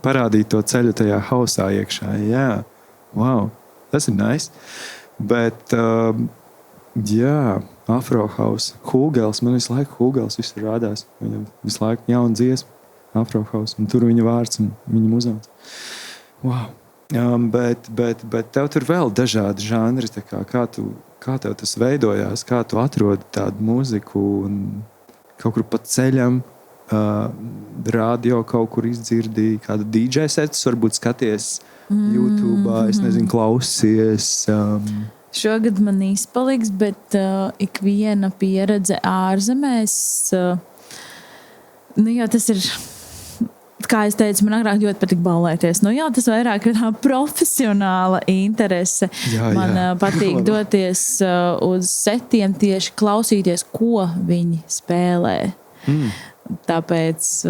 parādīt to ceļu tajā hausā iekšā. Jā, wow, tas ir nice. Bet, afrohouse, Hūgels, man visu laiku Hūgels visur rādās. Viņam visu laiku jauna dziesma, afrohouse, un tur viņa vārds un viņa muzons. Wow. Bet tev tur vēl dažādi žanri. Kā tev tas veidojās? Kā tu atrodi tādu mūziku un kaut kur pa ceļam, radio kaut kur izdzirdīji, kādu DJ setus varbūt skaties YouTube, es nezinu, klausies. Šogad man izpaliks, bet ikviena pieredze ārzemēs, jo tas ir, kā es teicu, man agrāk ļoti patīk ballēties. Tas vairāk ir tā profesionāla interese. Man patīk doties uz setiem tieši klausīties, ko viņi spēlē. Tāpēc,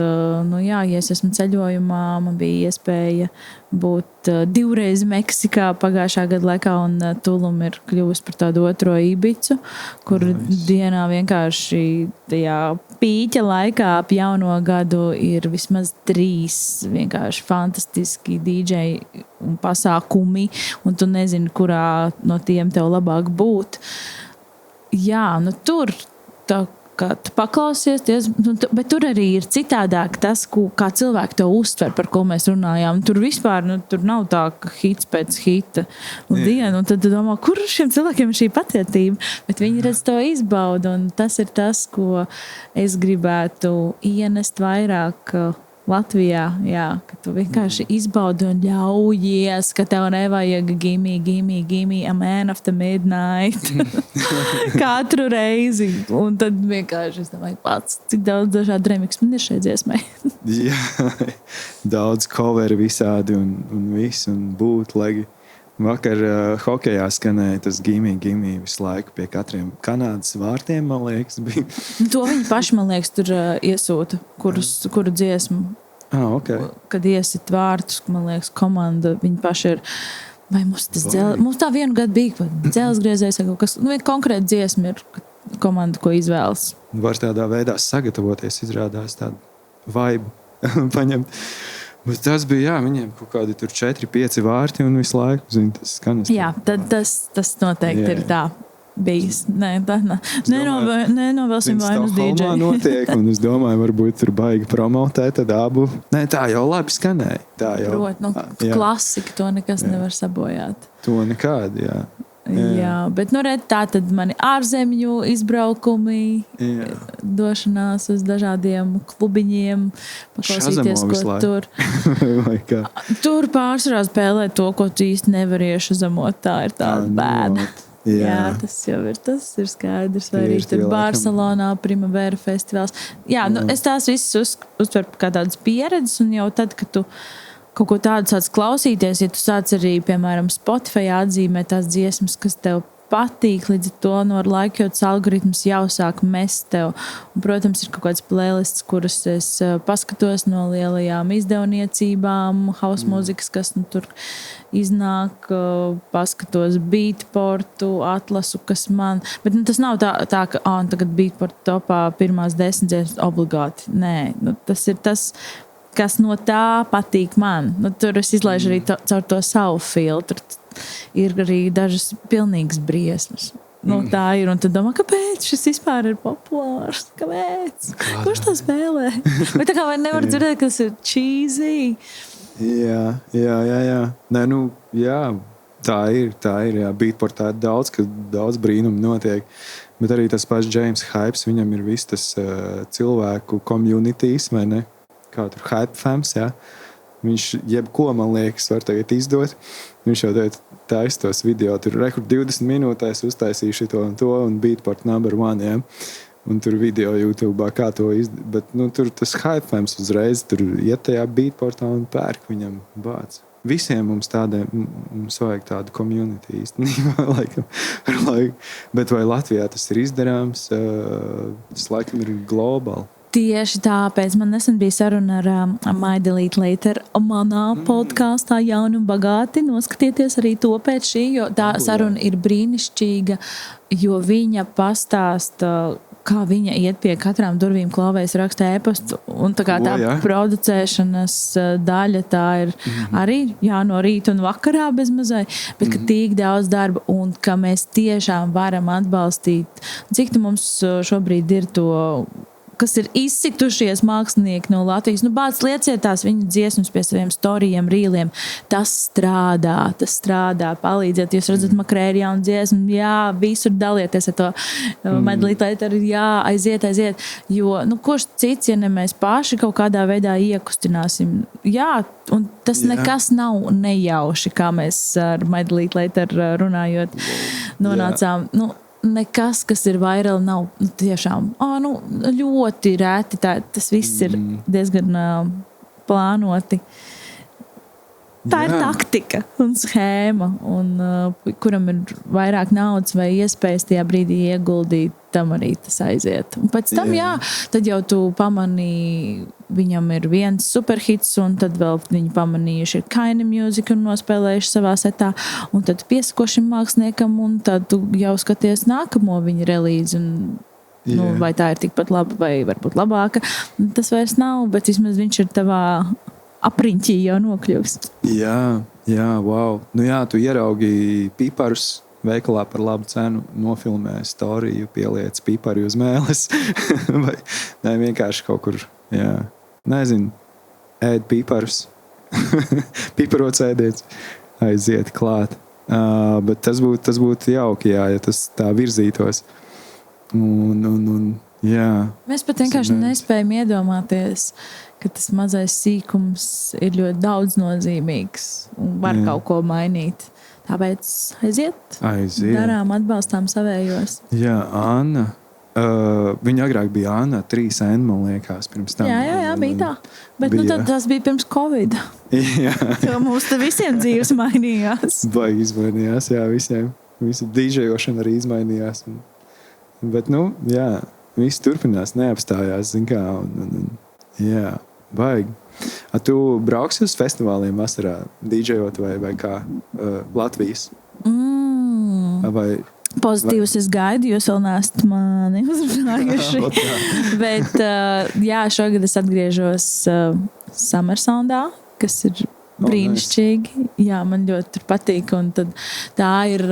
ja es esmu ceļojumā, man bija iespēja būt 2 reizes Meksikā pagājušā gada laikā, un Tulum ir kļuvusi par tādu otro Ibicu, kur dienā vienkārši tajā pīķa laikā ap jauno gadu ir vismaz 3 vienkārši fantastiski DJ un pasākumi, un tu nezini, kurā no tiem tev labāk būt. Tur tā kā tu paklausies, bet tur arī ir citādāk tas, kā cilvēki to uztver, par ko mēs runājām. Tur vispār tur nav tā, ka hits pēc hita diena, un tad tu domā, kur šiem cilvēkiem ir šī pacietība, bet viņi redz to izbaudu, un tas ir tas, ko es gribētu ienest vairāk Latvijā, ka tu vienkārši izbaudi un ļaujies, ka tev nevajag gimme, a man of the midnight. Katru reizi. Un tad vienkārši es domāju pats, cik daudz dažādu remix man ir šai dziesmai. Daudz coveri visādi un viss, un bootlegi. Vakar hokejā skanēja tas gimme visu laiku pie katriem Kanādas vārtiem, man liekas, bija. To viņi paši, man liekas, tur iesūta, kuru dziesmu. Okay. Kad iesit vārtus, man liekas, komanda, viņi paši ir. Vai mums tā vienu gadu bija dzelsgriezējs vai kaut kas, viena konkrēta dziesma ir komanda, ko izvēlas. Var tādā veidā sagatavoties, izrādās tādu vibu paņemt. Bet tas bija, viņiem kaut kādi tur 4-5 vārti un visu laiku, tas skanas. Jā, tad tas noteikti ir tā bijis. Nenovēlsim vainas DJ. Stokholmā notiek, un es domāju, varbūt tur baigi promotē, tad abu. Nē, tā jau labi skanēja. Klasika, to nekas nevar sabojāt. To nekādi, jā. Jā, bet tā tad mani ārzemju izbraukumi, došanās uz dažādiem klubiņiem, paklausīties, ko tur. Tur pārsvarā spēlē to, ko tu īsti nevar iešazamot, tā ir tāda bēda. Jā, tas ir skaidrs. Vai arī tur Barcelonā Primavera festivāls. Jā, es tās visas uztveru kā tādas pieredzes, un jau tad, kad tu kaut ko tādu sāc klausīties, ja tu sāc arī, piemēram, Spotify atzīmēt tās dziesmas, kas tev patīk, līdz ar to ar laiku, jo tas algoritms jau sāk mest tev. Un, protams, ir kaut kāds playlists, kuras es paskatos no lielajām izdevniecībām, house mūzikas, kas tur iznāk, paskatos Beatportu, atlasu, kas man. Bet tas nav tā ka tagad Beatport topā pirmās 10 dziesmas obligāti. Nē, tas ir tas, kas no tā patīk man. Tur es izlaižu arī caur to savu filtru. Ir arī dažas pilnīgas briesmas. Tā ir, un tad domā, kāpēc šis vispār ir populārs? Kāpēc? Kurš to spēlē? Vai tā kā nevar dzirdēt, kas ir cheesy? Jā. Nē, jā. Tā ir, jā. Beatportā ir daudz brīnumu notiek. Bet arī tas pats James Hypes, viņam ir viss tas cilvēku communities, vai ne? Kā tur Hype Fams, jā. Viņš jebko, man liekas, var tagad izdot. Viņš jau taisa tos video, tur 20 minūtēs uztaisīja šito un to, un Beatport #1, jā. Un tur video YouTube'ā kā to izdot. Bet, tur tas Hype Fams uzreiz tur iet tajā Beatportā un pērk viņam bāc. Visiem mums vajag tādu community īstenībā, laikam. Bet vai Latvijā tas ir izdarāms? Tas laikam ir globāli. Tieši tāpēc man nesen bija saruna ar My Delete Later manā podkāstā Jauni un bagāti. Noskatieties arī to pēc šī, jo tā saruna ir brīnišķīga, jo viņa pastāsta, kā viņa iet pie katrām durvīm klauvējas, raksta ēpastu, un tā producēšanas daļa tā ir arī no rīta un vakarā bez mazai, bet ka tik daudz darba un ka mēs tiešām varam atbalstīt. Cik tu mums šobrīd ir to kas ir izsitušies mākslinieki no Latvijas. Nu, bāc lieciet tās viņu dziesmas pie saviem storijiem, rīliem. Tas strādā, palīdziet. Jūs redzat makrēri jaunu dziesmu, jā, visur dalieties ar to medlīt, jā, aiziet. Jo, nu, kurš cits, ja ne mēs paši kaut kādā veidā iekustināsim. Jā, un tas nekas nav nejauši, kā mēs ar medlīt, runājot, nonācām. Nu, nekas, kas ir vairāk, nav tiešām ļoti reti. Tas viss ir diezgan plānoti. Tā ir taktika un schēma, un kuram ir vairāk naudas vai iespējas tajā brīdī ieguldīt, tam arī tas aiziet. Un pēc tam, tad jau tu pamanīji, viņam ir viens superhits, un tad vēl viņi pamanījuši ir Kaini Music un nospēlējuši savā setā, un tad piesako šim māksliniekam, un tad tu jau skaties nākamo viņa relīzi, un vai tā ir tikpat laba, vai varbūt labāka. Tas vairs nav, bet vismaz viņš ir tavā apriņķī jau nokļūs. Jā, wow. Nu jā, tu ieraugi piparus veikalā par labu cenu, nofilmē storiju, pieliec pipari uz mēles. Vai ne, vienkārši kaut kur, nezinu, ēd piparus. Piparots ēdiens, aiziet klāt. Bet tas būtu jauki, ja tas tā virzītos. Mēs pat vienkārši nespējam iedomāties, ka tas mazais sīkums ir ļoti daudz nozīmīgs un var kaut ko mainīt. Tāpēc aiziet. Darām, atbalstām savējos. Jā, Anna. Viņa agrāk bija Anna 3N, man liekas, pirms tam. Jā, bija tā. Bet tad tas bija pirms Covid. Jā. Jo mums te visiem dzīves mainījās. Baigi izmainījās, jā, visiem. Visi dīžejošana arī izmainījās. Bet, viss turpinās, neapstājās, zin kā. Jā, baigi. Tu brauksi uz festivāliem vasarā, dīdžejot vai kā Latvijas? Vai... Pozitīvus es gaidu, jūs vēl neesat mani uzrunājuši. Bet, šogad es atgriežos Summer Soundā, kas ir brīnišķīgi. Jā, man ļoti tur patīk. Un tad tā ir...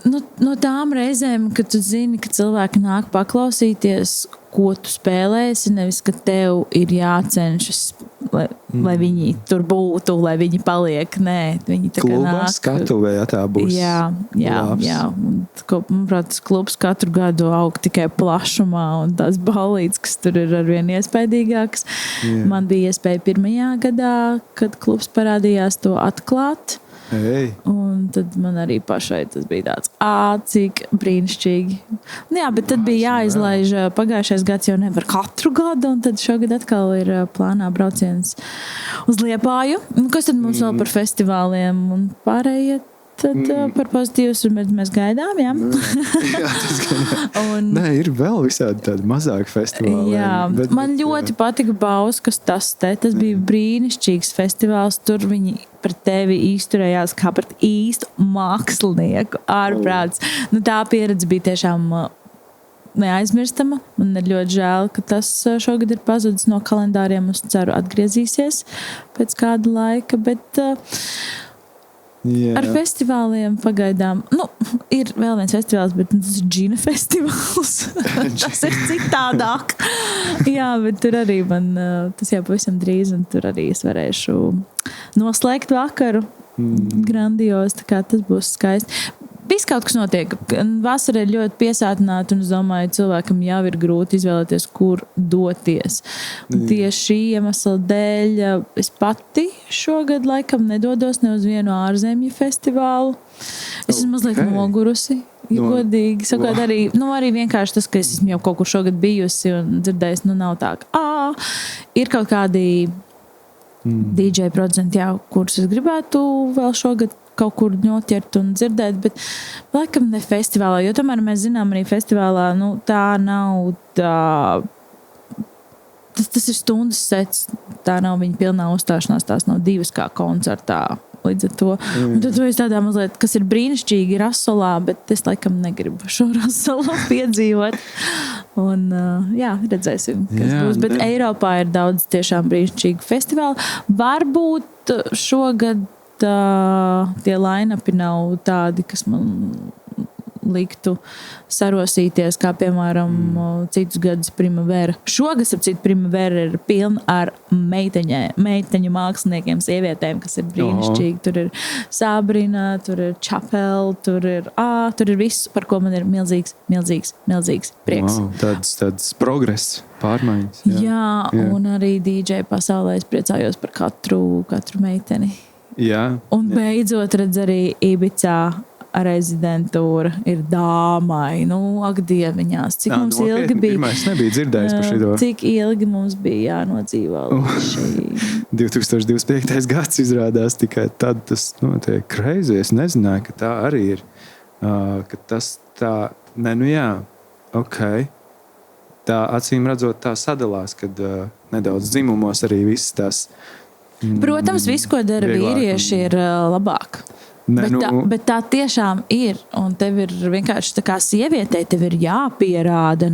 No tām reizēm, kad tu zini, ka cilvēki nāk paklausīties, ko tu spēlēsi, nevis, ka tev ir jācenšas, lai viņi tur būtu, lai viņi paliek. Nē, viņi tā kā klubā nāk. Skatuvē, tā būs. Jā. Un, manuprāt, tas klubs katru gadu aug tikai plašumā, un tās ballītes, kas tur ir arvien iespaidīgākas. Man bija iespēja pirmajā gadā, kad klubs parādījās, to atklāt. Un tad man arī pašai tas bija tāds, cik brīnišķīgi. Jā, bet tad bija jāizlaiž, pagājušais gads jau nevar katru gadu, un tad šogad atkal ir plānā brauciens uz Liepāju. Kas tad mums vēl par festivāliem un pārējie? Tad par pozitīvus mēs gaidām, jā. Nē, ir vēl visādi tādi mazāki festivāli. Jā, man ļoti patika Bauskas tas bija brīnišķīgs festivāls. Tur viņi pret tevi izturējās kā pret īstu mākslinieku. Ārprāts. Tā pieredze bija tiešām neaizmirstama. Man ir ļoti žēl, ka tas šogad ir pazudis no kalendāriem. Es ceru, atgriezīsies pēc kāda laika, bet... Ar festivāliem pagaidām. Ir vēl viens festivāls, bet tas ir džina festivāls. Tas ir citādāk. Jā, bet tur arī man, tas jau pavisam drīz, un tur arī es varēšu noslēgt vakaru. Grandios, tā kā tas būs skaisti. Viss kaut kas notiek. Vasara ir ļoti piesātināta, un es domāju, cilvēkam jau ir grūti izvēlēties, kur doties. Tieši šī iemesla dēļ es pati šogad laikam nedodos ne uz vienu ārzemju festivālu. Es esmu mazliet nogurusi, ja godīgi sakot, arī vienkārši tas, ka es esmu jau kaut kur šogad bijusi un dzirdējusi, nav tā, ka ir kaut kādi DJ producenti, kurus es gribētu vēl šogad kaut kur ņoķert un dzirdēt, bet laikam ne festivālā, jo tomēr mēs zinām arī festivālā, tā nav tā, tas ir stundas sets, tā nav viņa pilnā uzstāšanās, tās nav divas kā koncertā, līdz ar to. Un tad tu esi tādā mazliet, kas ir brīnišķīgi Rasolā, bet es laikam negribu šo Rasolu piedzīvot. Un redzēsim, kas būs. Bet Eiropā ir daudz tiešām brīnišķīgi festivāli. Varbūt šogad tie line-upi nav tādi, kas man liktu sarosīties, kā piemēram citus gadus Primavera. Šogad, ap citu, Primavera ir pilna ar meiteņu māksliniekiem, sievietēm, kas ir brīnišķīgi. Tur ir Sabrina, tur ir Čapel, tur ir viss, par ko man ir milzīgs prieks. Wow, tāds progress, pārmaiņas. Jā, un arī DJ pasaulē es priecājos par katru meiteni. Jā. Un beidzot redz arī Ibicā rezidentūra ir dāmai. Ak, dieviņās. Cik mums ilgi bija? Pirmais nebija dzirdējis par šito. Cik ilgi mums bija jānodzīvo šī. 2025. gads izrādās tikai tad tas notiek crazy. Es nezināju, ka tā arī ir. Ka tas tā... ok. Tā acīm redzot tā sadalās, kad nedaudz dzimumos arī viss tās... Protams, viss, ko dara vīrieši, ir labāk. Bet tā tiešām ir. Un tev ir vienkārši tā kā sievietei, tev ir jāpierāda.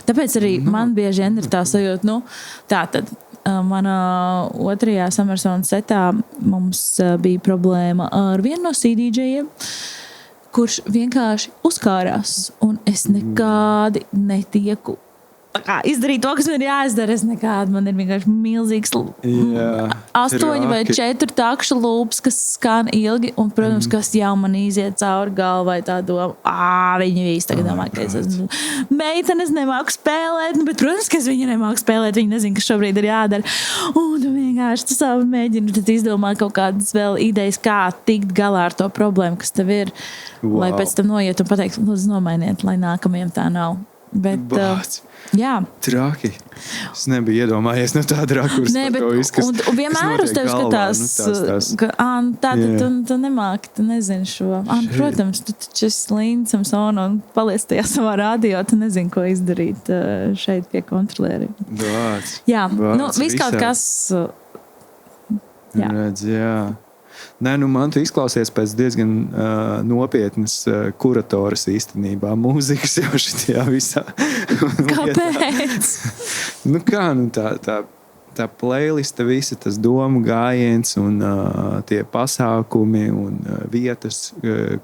Tāpēc arī man bieži vien ir tā sajūta, tātad manā otrajā Summersona setā mums bija problēma ar vienu no CDJiem, kurš vienkārši uzkārās. Un es nekādi netieku izdarīt to, kas man ir jāizdara. Man ir vienkārši milzīgs 8 vai 4 takšu lūps, kas skan ilgi, un, protams, kas jau man iziet cauri galvai tā doma, viņi visi tagad domā, ka es esmu meitene, es nemāku spēlēt, bet, protams, ka es viņu nemāku spēlēt, viņi nezin, kas šobrīd ir jādara. Un tu vienkārši tu savu mēģini tad izdomāt kaut kādas vēl idejas, kā tikt galā ar to problēmu, kas tev ir, lai pēc tam noiet un pateikt, lūdzu, nomainiet, lai nākamajam tā nav. Bet, jā. Traki. Es nebiju iedomājies no tāda rakursa par to visu, un vienmēr uz tevi skatās, ka tu nemāki, tu nezini šo. Protams, tu taču esi Linda Samsona un paliec tajā savā radio, tu nezini, ko izdarīt šeit pie kontrolieriem. Jā, viss kaut kas... Redz, jā. Nē, man tu izklausies pēc diezgan nopietnas kuratoras īstenībā. Mūzikas jau šitajā visā. Kāpēc? Tā playlista visa, tas domu gājiens un tie pasākumi un vietas,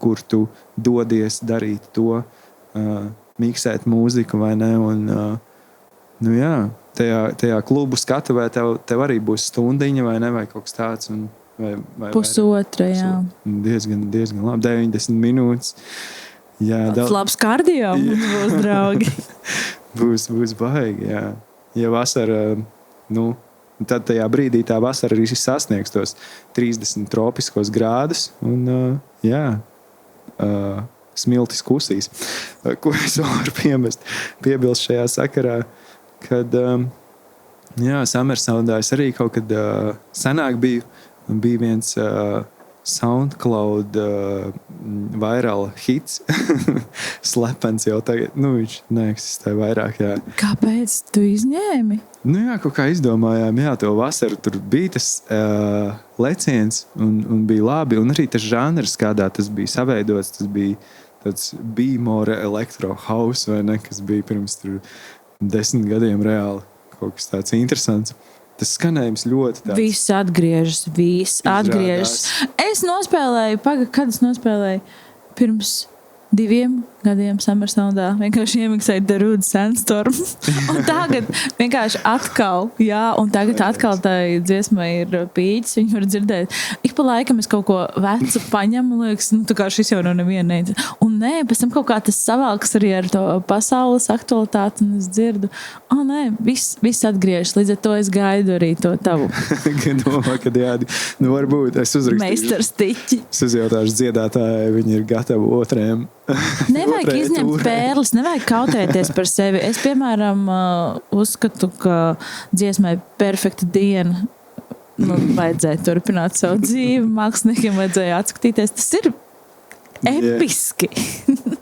kur tu dodies darīt to, miksēt mūziku vai ne. Un, tajā klubu skatuvē tev arī būs stundiņa vai ne, vai kaut kas tāds. Vai pusotra, jā. Diezgan labi, 90 minūtes. Jā, tāds labs kardio mums būs, draugi. būs baigi, jā. Ja vasara, tad tajā brīdī tā vasara arī sasniegs tos 30 tropiskos grādus un, smiltis kusīs. Ko es varu piebilst šajā sakarā, kad, Summersonā es arī kaut kad senāk biju. Bija viens SoundCloud viral hits. Slepens jau tagad. Viņš neeksistē vairāk, jā. Kāpēc tu izņēmi? Kaut kā izdomājām, to vasaru tur bija tas leciens un bija labi. Un arī tas žanrs, kādā tas bija saveidots, tas bija tāds B-more electro house, vai ne, kas bija pirms 10 gadiem reāli. Kaut kas tāds interesants. Tas skanējums ļoti tāds. Viss atgriežas. Es nospēlēju, kad es nospēlēju? Pirms 2 gadiem Summersonā. Vienkārši iemiksēju The Rude Sandstorm. Un tagad vienkārši atkal, un tagad atkal tai dziesmai ir pīķis, viņu var dzirdēt. Ik pa laikam es kaut ko vecu paņemu, liekas, tā kā šis jau neviena neica. Un pēc tam kaut kā tas savalks arī ar to pasaules aktualitāti, un es dzirdu, viss atgriežas, līdz ar to es gaidu arī to tavu. Domā, kad varbūt es uzrakstīšu. Meistarstiķi. Es uzjautāšu dziedātāji, viņi ir gatavi otriem. Nevajag izņemt pērles, nevajag kautrēties par sevi. Es, piemēram, uzskatu, ka dziesmai Perfekta diena vajadzēja turpināt savu dzīvi, māksliniekiem vajadzēja atskatīties. Tas ir episki.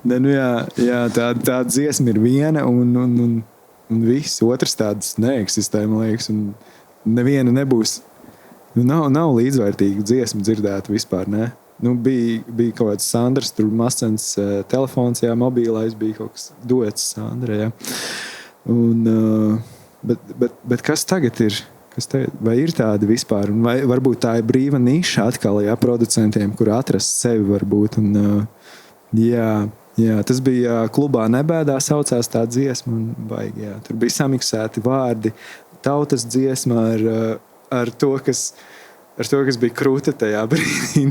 Tā dziesma ir viena un viss otrs tādas neeksistē, man liekas, un neviena nebūs, nav līdzvērtīga dziesma dzirdēta vispār, ne? Bija kaut kāds Sandras, tur Masens telefons, mobilais, bija kaut kas duets Sandra, Un, bet kas tagad ir? Vai ir tādi vispār? Vai varbūt tā ir brīva niša atkal, producentiem, kur atrast sevi varbūt. Un, Jā, tas bija klubā Nebēdā saucās tā dziesma. Un baigi, jā. Tur bija samiksēti vārdi, tautas dziesma ar to, kas bija krūta tajā brīdī.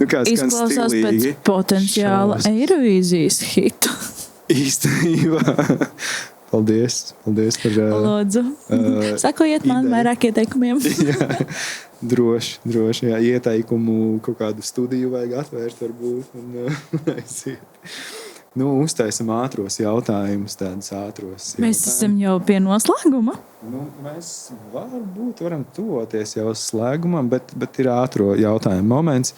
Kā skan Izklausās stilīgi. pēc potenciāla Eirovīzijas hitu. Īstenībā. Paldies par Lūdzu, sakojiet man ideju. vairāk ieteikumiem. Jā, droši. Jā. Ieteikumu kaut kādu studiju vajag atvērt varbūt un aiziet. Uztaisam ātros jautājumus, tādus ātros. Mēs esam jau pie noslēguma. Mēs varam tuvoties jau slēgumam, bet ir ātro jautājumu moments.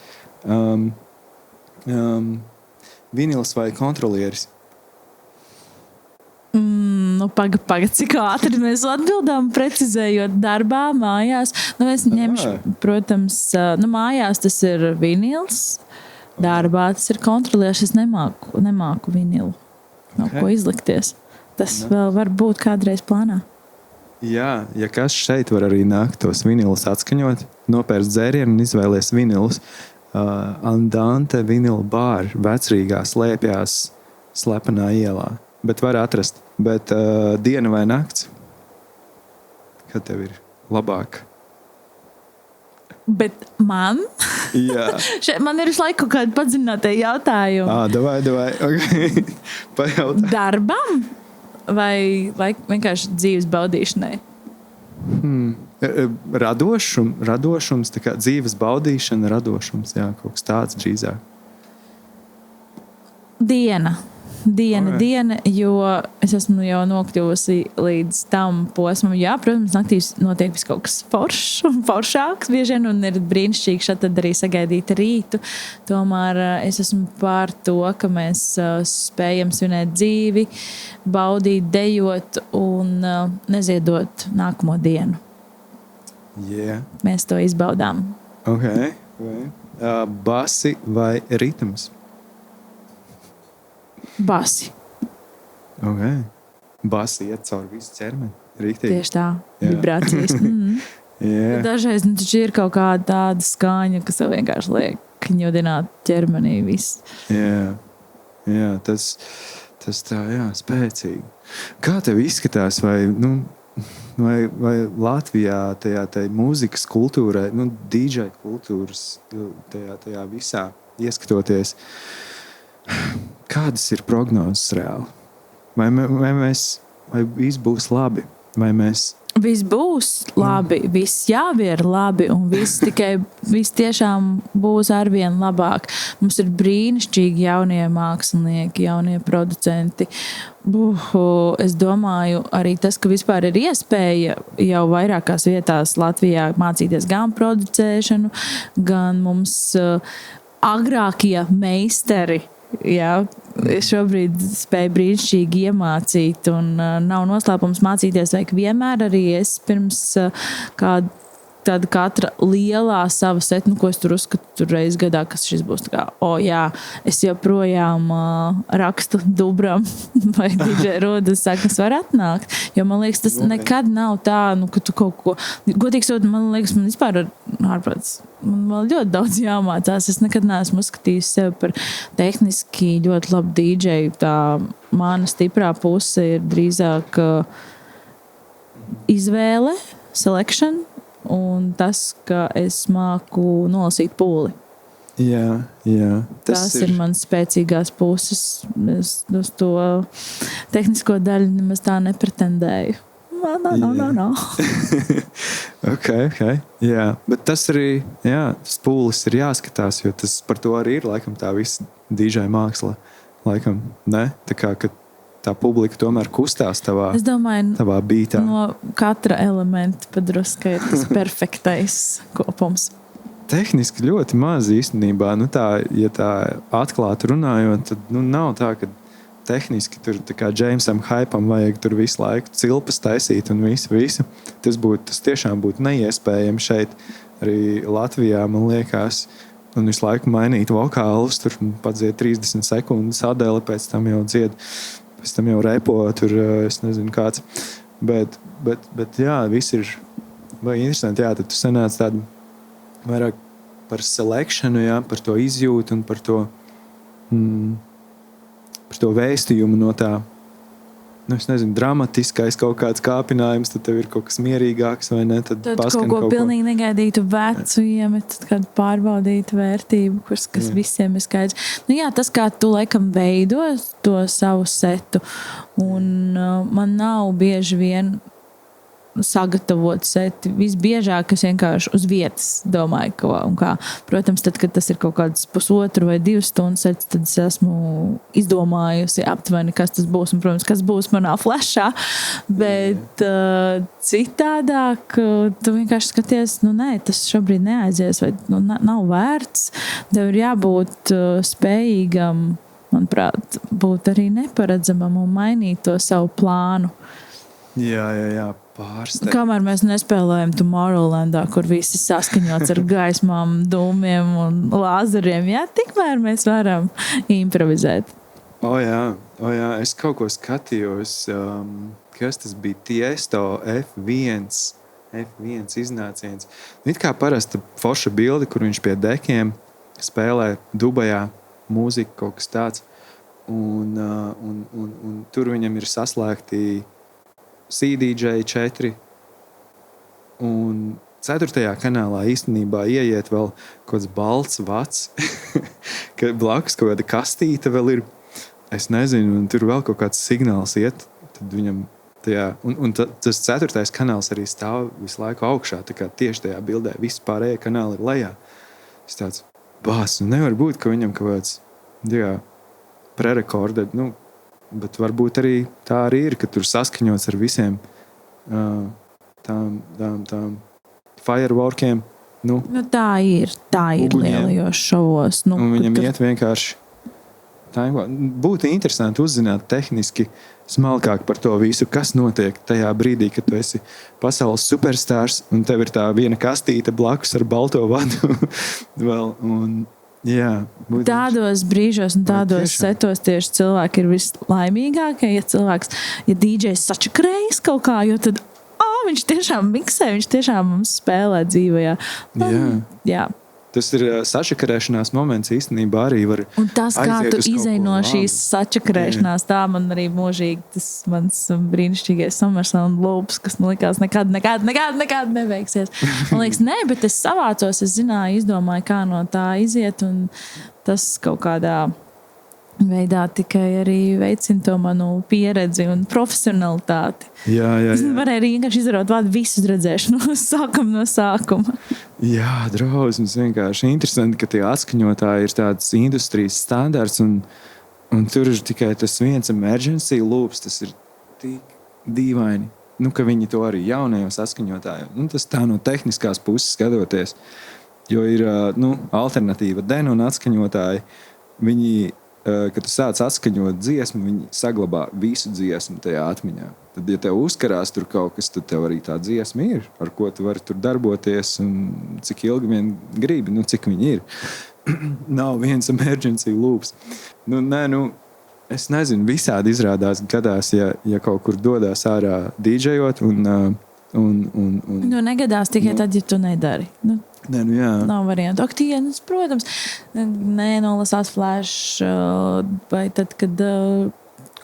Vinils vai kontrolieris? Pagad, cik ātri mēs atbildām, precizējot darbā, mājās. Es ņemšu, protams, mājās tas ir vinils, darbā tas ir kontrolieris. Es nemāku vinilu. Nav ko izlikties. Tas vēl var būt kādreiz plānā. Jā, ja kas šeit var arī nākt tos vinilus atskaņot, nopērst dzērienu un izvēlies vinilus. Andante vinilu bāri Vecrīgā slēpjās slepenā ielā. Bet var atrast. Bet diena vai nakts? Kad tev ir labāk? Bet man? Jā. Man ir visu laiku kādi padziļinātie jautājumi. Davai. Okay. Pajautā. Darbam? Vai vienkārši dzīves baudīšanai? Radošums, tā kā dzīves baudīšana, radošums. Jā, kaut kas tāds drīzāk. Diena, jo es esmu jau nokļuvusi līdz tam posmam. Jā, protams, naktīs notiek viss kaut kas foršāks bieži vien, un ir brīnišķīgi šeit arī sagaidīt rītu. Tomēr es esmu pār to, ka mēs spējam svinēt dzīvi, baudīt, dejot un neziedot nākamo dienu. Yeah. Mēs to izbaudām. Okay. Basi vai ritms? Basi. Okay. Basi iet cauri visu ķermeni. Rīktīgi. Tieši tā, vibrācijas. Yeah. Dažreiz ir kaut kāda tāda skaņa, kas tev vienkārši liek kņudināt ķermenī visu. Jā, tas tā, spēcīgi. Kā tev izskatās, vai Latvijā tajā mūzikas kultūrā, DJ kultūras tajā visā ieskatoties, kādas ir prognozes reāli? Vai viss būs labi? Vai mēs... Viss būs labi, viss jau ir labi, un viss tiešām būs arvien labāk. Mums ir brīnišķīgi jaunie mākslinieki, jaunie producenti. Es domāju, arī tas, ka vispār ir iespēja jau vairākās vietās Latvijā mācīties gan producēšanu, gan mums agrākie meistari. Jā, šobrīd spēju brīnišķīgi iemācīt, un nav noslēpums mācīties vajag vienmēr. Arī es pirms tāda katra lielā sava setna, ko es tur uzskatu reiz gadā, kas šis būs tā kā, es joprojām rakstu Dubram vai DJ Rodas, kas var atnākt, jo man liekas, tas nekad nav tā, ka tu kaut ko, godīgi sakot, man liekas, man vispār ārprāts. Man vēl ļoti daudz jāmācās. Es nekad neesmu uzskatījis sevi par tehniski ļoti labu dīdžeju. Tā mana stiprā puse ir drīzāk izvēle, selection, un tas, ka es māku nolasīt pūli. Jā. Tas ir mans spēcīgās puses. Es uz to tehnisko daļu nemaz tā nepretendēju. No. Okay. Jā, bet tas arī, tas pūlis ir jāskatās, jo tas par to arī ir, laikam, tā visa DJ māksla. Laikam, ne? Tā kā, ka tā publika tomēr kustās tavā bītā. No katra elementa padruska ir tas perfektais kopums. Tehniski ļoti maz īstenībā. Ja tā atklāti runājot, tad nav tā, ka tehniski tur tā kā Jamesam Hypam vajag tur visu laiku cilpas taisīt un visu. Tas tiešām būtu neiespējami šeit arī Latvijā, man liekas, un visu laiku mainīt vokālus, tur padzied 30 sekundes Adele, pēc tam jau dzied, pēc tam jau repo, tur es nezinu kāds. Bet jā, viss ir interesanti, tad tu sanāc tādu vairāk par selekšanu, par to izjūtu un par to par to vēstījumu no tā, es nezinu, dramatiskais kaut kāds kāpinājums, tad tev ir kaut kas mierīgāks, vai ne? Tad kaut ko pilnīgi negaidītu vecu iemet, tad kādu pārbaudītu vērtību, kas visiem ir skaidrs. Jā, tas, kā tu laikam veido to savu setu, un man nav bieži vien sagatavot seti. Visbiežāk es vienkārši uz vietas domāju, ko un kā. Protams, tad, kad tas ir kaut kāds 1,5 vai 2 stundu sets, tad es esmu izdomājusi aptuveni, kas tas būs un, protams, kas būs manā flešā. Bet citādāk tu vienkārši skaties, nē, tas šobrīd neaizies vai nav vērts. Tev ir jābūt spējīgam, manuprāt, būt arī neparedzamam un mainīt to savu plānu. Jā. Pārsteigt. Kamēr mēs nespēlējam Tomorrowlandā, kur visi saskaņots ar gaismām, dūmiem un lāzeriem, tikmēr mēs varam improvizēt. Jā, es kaut ko skatījos, kas tas bija Tiesto F1 iznāciens. It kā parasta forša bilde, kur viņš pie dekiem spēlē Dubajā mūziku, kaut kas tāds. Un tur viņam ir saslēgti CDJ 4 un 4. kanālā īstenībā ieiet vēl kaut kāds balts vats, ka blakus kaut kāda kastīte vēl ir, es nezinu, un tur vēl kaut kāds signāls iet, tad viņam tajā, un tas 4. kanāls arī stāv visu laiku augšā, tā kā tieši tajā bildē visi pārējie kanāli ir lejā. Es tāds, nevar būt, ka viņam kaut kāds, prerekorded, bet varbūt arī tā arī ir, ka tur saskaņots ar visiem tām fireworkiem. Tā ir lielajos šovos. Un viņam iet vienkārši. Būtu interesanti uzzināt tehniski smalkāk par to visu, kas notiek tajā brīdī, kad tu esi pasaules superstārs un tev ir tā viena kastīte blakus ar balto vadu vēl. Tādos brīžos un tādos setos tieši cilvēki ir vislaimīgākie, ja DJs sačakrējas kaut kā, jo tad viņš tiešām miksē, viņš tiešām mums spēlē dzīvajā. Jā. Tas ir sačakarēšanās moments īstenībā arī var aiziet uz kaut ko. Un tas, kā tu izej no šīs sačakarēšanās, tā man arī mūžīgi tas mans brīnišķīgais SummerSound loops, kas man likās nekad neveiksies. Man liekas, bet es savācos, es zināju, izdomāju, kā no tā iziet, un tas kaut kādā veidā tikai arī veicina to manu pieredzi un profesionalitāti. Jā. Es varēju arī vienkārši izdarot vārdu visu redzēšanu no sākuma. Jā, drausmas vienkārši interesanti, ka tie atskaņotāji ir tāds industrijas standarts un tur ir tikai tas viens emergency loops, tas ir tik dīvaini. Ka viņi to arī jaunajos atskaņotājiem. Tas tā no tehniskās puses skatoties, jo ir alternatīva den un atskaņotāji, viņi kad tu sāc atskaņot dziesmu, viņi saglabā visu dziesmu tajā atmiņā. Tad, ja tev uzkarās tur kaut kas, tad tev arī tā dziesma ir, ar ko tu vari tur darboties un cik ilgi vien gribi, cik viņi ir. Nav viens emergency loops. Es nezinu, visādi izrādās gadās, ja kaut kur dodās ārā dīdžejot un negadās tikai tad, ja tu nedari. Jā. Nav variantu. Aktienes, protams, nenolasās flash, vai tad, kad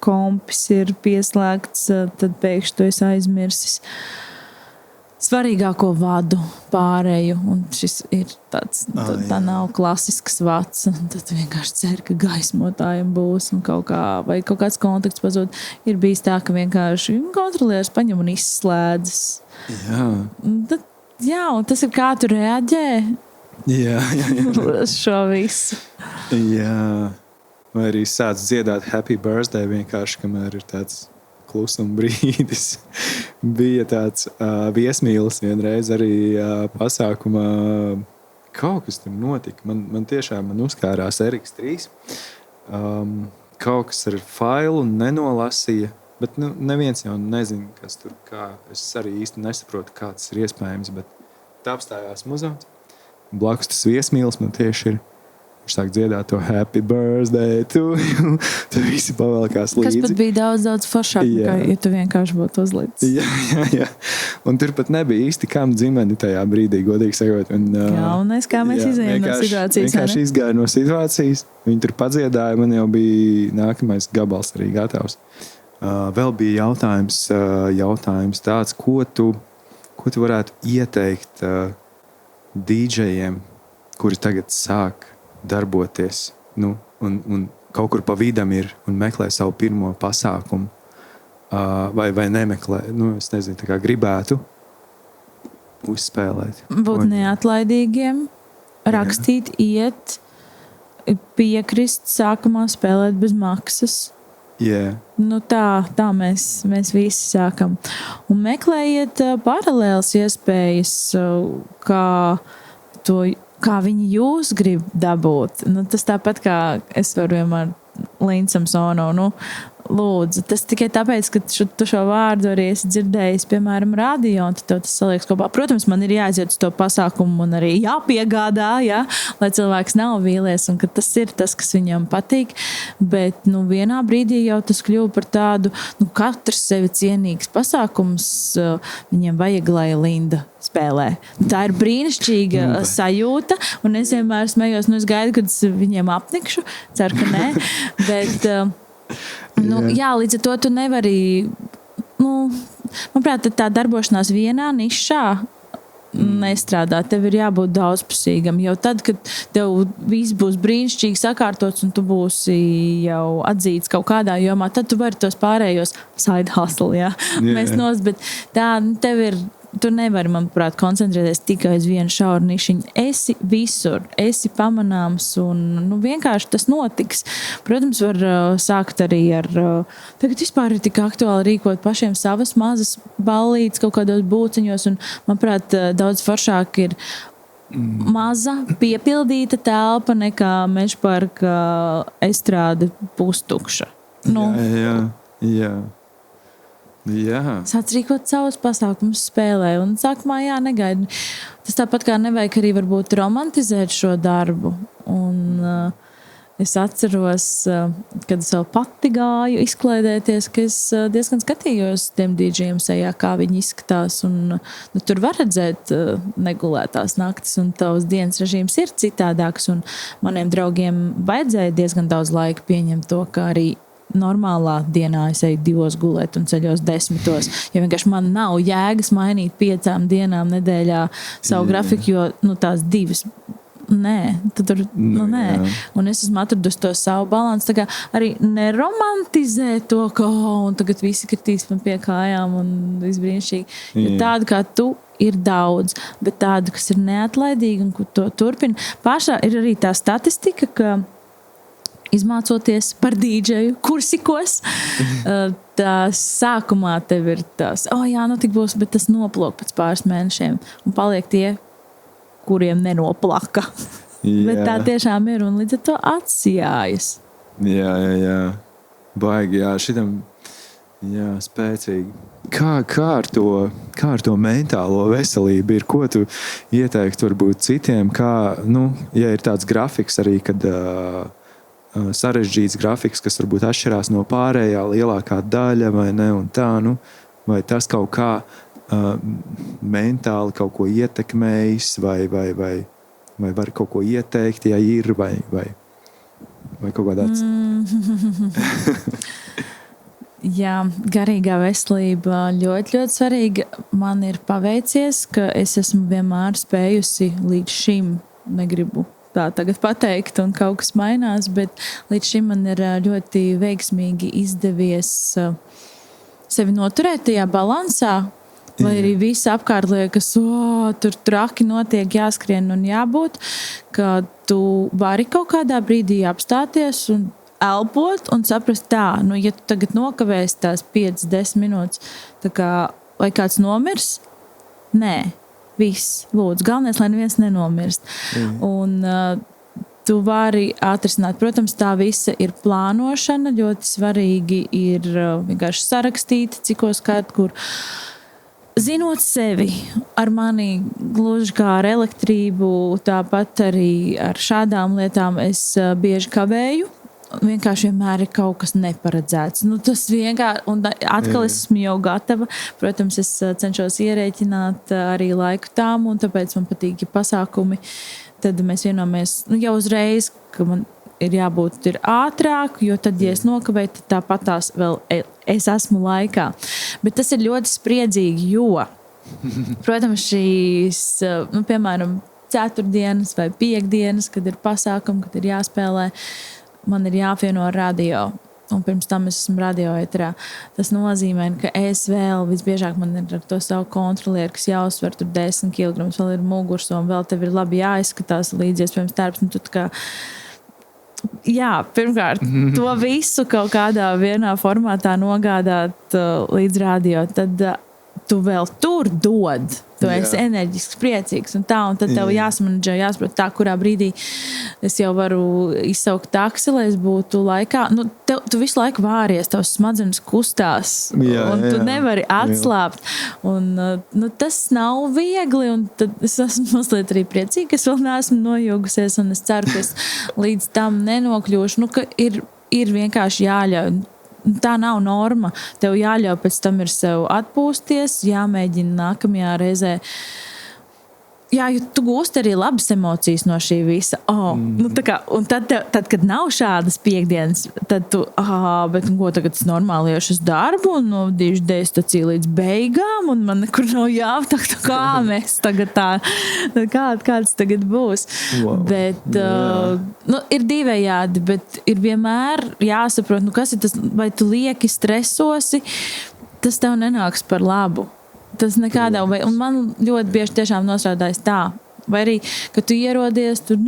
kompis ir pieslēgts, tad pēkšņi tu esi aizmirsis svarīgāko vadu pārēju, un šis ir tāds, tā nav klasisks vats, un tad vienkārši cer, ka gaismotājiem būs un kaut kāds kontakts pazūd. Ir bijis tā, ka vienkārši kontrolieris paņem un izslēdzas. Jā. Un tas ir kā tu reaģē uz šo visu. Jā. Vai arī sāc dziedāt Happy Birthday vienkārši, kamēr ir tāds klusuma brīdis. Bija tāds viesmīlis vienreiz arī pasākumā. Kaut kas tur notika. Man tiešām uzkārās Eriks 3. Kaut kas ar failu nenolasīja. Bet neviens jau nezina, kas tur kā. Es arī īsti nesaprotu, kā tas ir iespējams. Bet tā apstājās muzons. Blakus tas viesmīlis man tieši ir. Viņš sāk dziedāt to Happy Birthday to you. Tad visi pavēlkās līdzi. Kas pat bija daudz foršāk, nekā, ja tu vienkārši būtu uzlicis. Jā. Un tur pat nebija īsti kam dzimeni tajā brīdī, godīgi sakot. Galvenais, kā mēs izējām no situācijas. Vienkārši izgāja no situācijas. Viņi tur padziedāja, man jau bija nākamais gabals arī gatavs. Vēl bija jautājums tāds, ko tu varētu ieteikt DJiem, kuri tagad sāk darboties, un kaut kur pa vidam ir un meklē savu pirmo pasākumu, vai nemeklē, es nezinu, tā kā gribētu uzspēlēt. Būt neatlaidīgiem, rakstīt, iet, piekrist, sākumā spēlēt bez maksas. Yeah. Tā mēs visi sākam. Un meklējiet paralēlas iespējas, kā viņi jūs grib dabūt. Tas tāpat kā es varu vienmēr Lincam Sono, lūdzu. Tas tikai tāpēc, ka tu šo vārdu arī esi dzirdējis, piemēram, radio, un tad tas saliekas kopā. Protams, man ir jāaiziet uz to pasākumu un arī jāpiegādā, lai cilvēks nav vīlies, un ka tas ir tas, kas viņam patīk. Bet vienā brīdī jau tas kļuva par tādu, katrs sevi cienīgs pasākums, viņiem vajag, lai Linda spēlē. Tā ir brīnišķīga sajūta, un es vienmēr smējos, es gaidu, kad es viņiem apnikšu, ceru, ka nē, bet... Jā, līdz ar to tu nevari, manuprāt, tā darbošanās vienā nišā nestrādā. Tev ir jābūt daudzpusīgam, jo tad, kad tev viss būs brīnišķīgi sakārtots un tu būsi jau atzīts kaut kādā jomā, tad tu vari tos pārējos side hustle, mēs bet tā tev ir. Tu nevari, manuprāt, koncentrēties tikai uz vienu šauru nišiņu. Esi visur, esi pamanāms un vienkārši tas notiks. Protams, var sākt arī ar... Tagad vispār ir tik aktuāli rīkot pašiem savas mazas ballītes kaut kādos būciņos un, manuprāt, daudz foršāk ir maza, piepildīta telpa nekā Mežparka estrāde pustukša. Jā. Sāc rīkot savus pasākumus spēlē un sākumā negaidi. Tas tāpat kā nevajag arī varbūt romantizēt šo darbu. Un es atceros, kad es vēl pati gāju izklaidēties, ka es diezgan skatījos tiem dīdžiem sejā, kā viņi izskatās. Un, tur var redzēt negulētās naktis un tavs dienas režīms ir citādāks. Un maniem draugiem vajadzēja diezgan daudz laika pieņemt to, ka arī normālā dienā es eju 2 gulēt un ceļos 10. Jo vienkārši man nav jēgas mainīt 5 dienām nedēļā savu grafiku, jo tās 2. Nē. Nē. Un es esmu atradusi to savu balansu. Tā kā arī neromantizē to, ka un tagad visi kritīs man pie kājām un viss brīnišķīgi. Jo tādu kā tu ir daudz, bet tādu, kas ir neatlaidīgi un ko to turpina. Pašā ir arī tā statistika, ka izmācoties par dīdžeju kursikos, tās sākumā tev ir tās, tik būs, bet tas noplok pēc pāris mēnešiem un paliek tie, kuriem nenoplaka. Bet tā tiešām ir un līdz ar to atsijājas. Jā. Baigi, šitam, spēcīgi. Kā ar to mentālo veselību ir? Ko tu ieteiktu varbūt citiem? Ja ir tāds grafiks arī, kad sarežģīts grafiks, kas varbūt atšķirās no pārējā lielākā daļa vai ne, un tā, vai tas kaut kā mentāli kaut ko ietekmējis, vai var kaut ko ieteikt, ja ir, vai kaut kā tāds. Jā, garīgā veselība ļoti, ļoti svarīga. Man ir paveicies, ka es esmu vienmēr spējusi līdz šim, negribu tā tagad pateikt, un kaut kas mainās, bet līdz šim man ir ļoti veiksmīgi izdevies sevi noturēt tajā balansā, lai arī visi apkārt liekas, tur traki notiek, jāskrien un jābūt, ka tu vari kaut kādā brīdī apstāties un elpot un saprast tā, ja tu tagad nokavēsi tās 5-10 minūtes, tā kā, vai kāds nomirs? Nē. Viss, lūdzu, galvenais, lai neviens nenomirst. Un tu vari atrisināt, protams, tā visa ir plānošana, ļoti svarīgi ir vienkārši sarakstīt, cikos kārt, kur Zinot sevi, ar mani gluži kā ar elektrību, tāpat arī ar šādām lietām es bieži kavēju. Vienkārši vienmēr ir kaut kas neparedzēts. Tas vienkārši, un atkal es esmu jau gatava. Protams, es cenšos ierēķināt arī laiku tām, un tāpēc man patīk, ja pasākumi. Tad mēs vienojamies jau uzreiz, ka man ir jābūt ātrāk, jo tad, ja es nokavēju, tad tāpatās vēl es esmu laikā. Bet tas ir ļoti spriedzīgi, jo, protams, šīs, piemēram, ceturtdienas vai piekdienas, kad ir pasākumi, kad ir jāspēlē, man ir jāapvieno ar radio. Un pirms tam es esmu radio eterā. Tas nozīmē, ka es vēl visbiežāk man ir ar to savu kontrolieru, kas jāuzsver tur 10 kg, vēl ir muguras, un vēl tev ir labi jāizskatās līdz iespējams tērps. Tu kā jā, pirmkārt, to visu kaut kādā vienā formātā nogādāt līdz radio, tad tu vēl tur dod. Tu esi enerģisks, priecīgs un tad tev jāsamanedžē, jāsaprot tā, kurā brīdī es jau varu izsaukt taksi, lai es būtu laikā. Tu visu laiku vāries, tavs smadzenes kustās, un tu nevari atslāpt. Un, tas nav viegli, un tad es esmu mazliet arī priecīga, ka es vēl neesmu nojūgusies, un es ceru, ka es līdz tam nenokļūšu, ka ir vienkārši jāļauj. Tā nav norma. Tev jāļauj pēc tam ir sev atpūsties, jāmēģina nākamajā reizē. Jā, jo tu gūsti arī labas emocijas no šī visa. Un tad, kad nav šādas piekdienas, tad tu, bet ko tagad es normāli iešu uz darbu un novadīšu dejstaciju līdz beigām, un man nekur nav jāaptak, kā mēs tagad kāds tagad būs. Wow. Bet ir divējādi, bet ir vienmēr jāsaprot, kas ir tas, vai tu lieki stresosi, tas tev nenāks par labu. Tas nekādā, un man ļoti bieži tiešām nostrādājas tā. Vai arī, ka tu ierodies, tur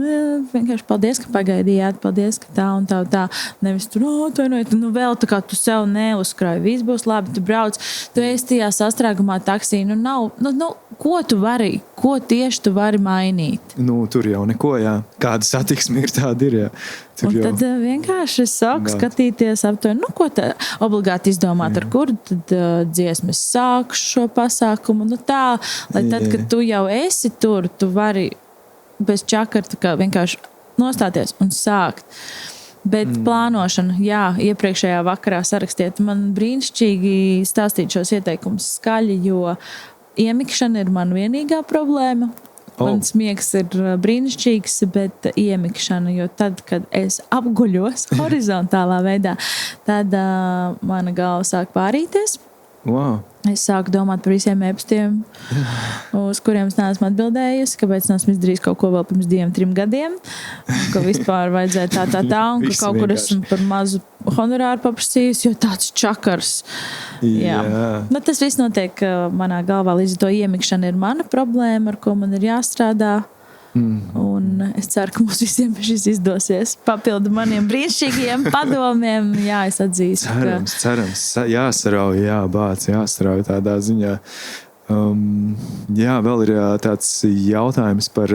vienkārši paldies, ka pagaidījāt, paldies, ka tā un tā. Nevis tur, vēl tā kā tu sev neuzkrāji, viss būs labi, tu brauc, tu esi tajā sastrēgumā taksī, ko tu vari, ko tieši tu vari mainīt? Tur jau neko, jā. Kāda satiksme ir, tāda ir, jā. Un tad vienkārši sāku skatīties aptuveni, ko tā obligāti izdomāt, ar kuru tad dziesmas sākšu šo pasākumu. Tā, lai tad, kad tu jau esi tur, tu vari bez čakarta vienkārši nostāties un sākt. Bet plānošana, jā, iepriekšējā vakarā sarakstiet. Man brīnišķīgi stāstīt šos ieteikumus skaļi, jo iemikšana ir man vienīgā problēma. Mans miegs ir brīnišķīgs, bet iemikšana, jo tad, kad es apguļos horizontālā veidā, tad mana galva sāk pārīties. Wow. Es sāku domāt par visiem epstiem, uz kuriem es neesmu atbildējusi, kāpēc neesmu izdarījis kaut ko vēl pirms 2-3 gadiem, ka vispār vajadzēja tā, un ka kaut kur esmu par mazu honorāru paprasījusi, jo tāds čakars. Jā. Tas viss notiek manā galvā, līdz to iemikšana ir mana problēma, ar ko man ir jāstrādā. Un es ceru, ka mums visiem šis izdosies papildu maniem brīnišķīgiem padomiem. Jā, es atzīstu, cerams, jāsarauj, jāsarauj tādā ziņā. Vēl ir tāds jautājums par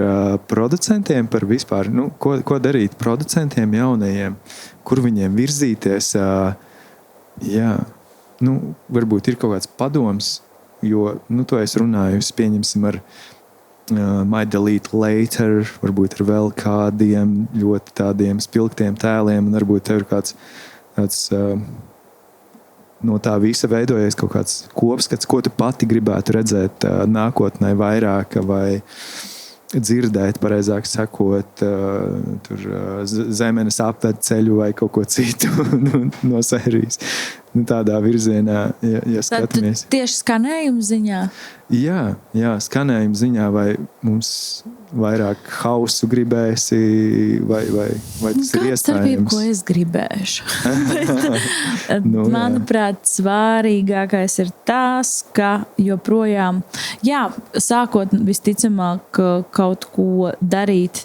producentiem, par vispār, ko darīt producentiem jaunajiem, kur viņiem virzīties. Varbūt ir kaut kāds padoms, jo, to es runāju, pieņemsim ar My Delete Later, varbūt ar vēl kādiem ļoti tādiem spilgtiem tēliem, un varbūt tev ir kāds no tā visa veidojies kaut kāds kopskats, ko tu pati gribētu redzēt nākotnē vairāk vai dzirdēt, pareizāk sakot, tur zemenes apvedceļu vai kaut ko citu no sērijas. Tādā virzienā, ja skatāmies. Tieši skanējuma ziņā? Jā, skanējuma ziņā, vai mums vairāk hausu gribēsi, vai tas ir iespējams? Starpība, ko es gribēšu. Manuprāt, svarīgākais ir tas, ka joprojām, sākot visticamāk kaut ko darīt,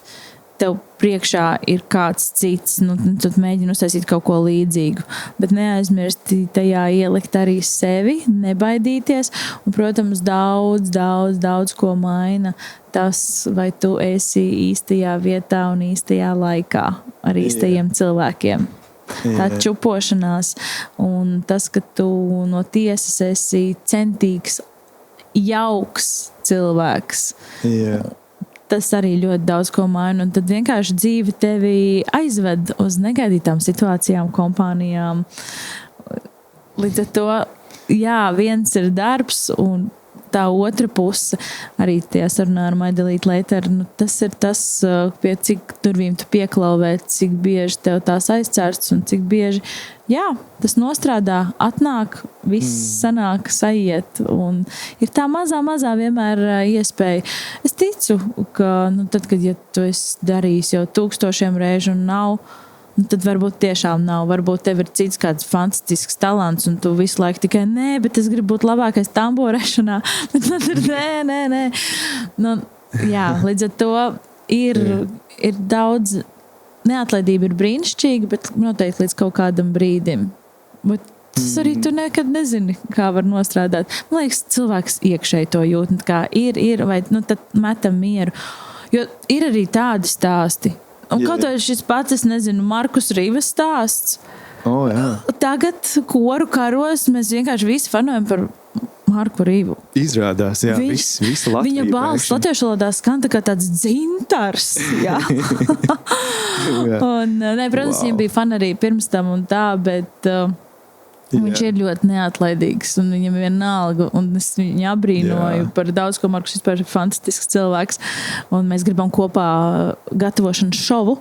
tev priekšā ir kāds cits, tad mēģini uztaisīt kaut ko līdzīgu. Bet neaizmirsti tajā ielikt arī sevi, nebaidīties. Un, protams, daudz ko maina tas, vai tu esi īstajā vietā un īstajā laikā ar īstajiem cilvēkiem. Tā čupošanās un tas, ka tu no tiesas esi centīgs jauks cilvēks. Jā. Tas arī ļoti daudz ko maina, un tad vienkārši dzīve tevi aizved uz negaidītām situācijām, kompānijām. Līdz ar to, jā, viens ir darbs, un tā otra puse, arī tie sarunā ar Maidalīti Leiteru, nu, tas ir tas, pie cik durvīm tu pieklauvē, cik bieži tev tās aizcērsts un cik bieži, jā, tas nostrādā, atnāk, viss sanāk, saiet, un ir tā mazā vienmēr iespēja. Es ticu, ka, nu, tad, kad ja tu esi darījis jau 1000 reižu un nav, tad varbūt tiešām nav. Varbūt tev ir cits kāds fantastisks talants, un tu visu laiku tikai nē, bet es gribu būt labākais tamborešanā. Bet tad ir nē. Nu, jā, līdz ar to ir daudz. Neatlaidība ir brīnišķīga, bet noteikti līdz kaut kādam brīdim. Bet tas arī tu nekad nezini, kā var nostrādāt. Man liekas, cilvēks iekšēji to jūt. Kā ir, vai nu, tad metam mieru. Jo ir arī tādi stāsti. Un kaut vai šis pats, es nezinu, Markus Rīvas stāsts. Jā. Tagad koru karos mēs vienkārši visi fanojam par Marku Rīvu. Izrādās, jā, visa Latvija. Viņa balss latviešu valodā skan tā kā tāds dzintars, jā. Un, protams, viņam bija fani arī pirms tam un tā, bet viņš ir ļoti neatlaidīgs un viņam vienalga, un es viņu abrīnoju par daudz, ko Markus vispār ir fantastisks cilvēks, un mēs gribam kopā gatavošanas šovu,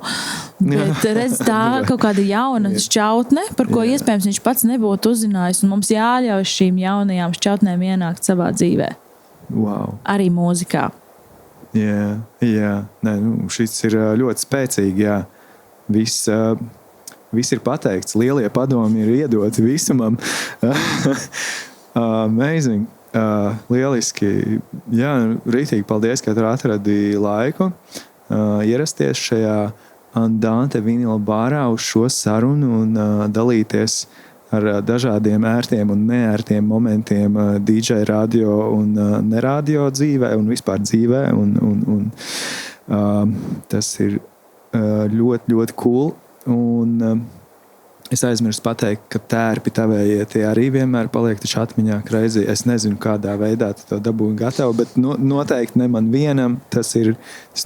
bet redz tā kaut kāda jauna šķautne, par ko iespējams viņš pats nebūtu uzzinājis, un mums jāļauj šīm jaunajām šķautnēm ienākt savā dzīvē. Wow. Arī mūzikā. Jā. Nē, nu, šis ir ļoti spēcīgi, jā. Viss ir pateikts, lielie padomi ir iedoti visumam. Amazing. Lieliski. Jā, rītīgi paldies, ka tu atradi laiku ierasties šajā Andante vinila bārā uz šo sarunu un dalīties ar dažādiem ērtiem un neērtiem momentiem DJ radio un neradio dzīvē un vispār dzīvē. Un tas ir ļoti, ļoti cool. Un es aizmirsu pateikt, ka tērpi tavējie tie arī vienmēr paliek taču atmiņā crazy. Es nezinu, kādā veidā tu to dabūji gatavu, bet noteikti ne man vienam. Tas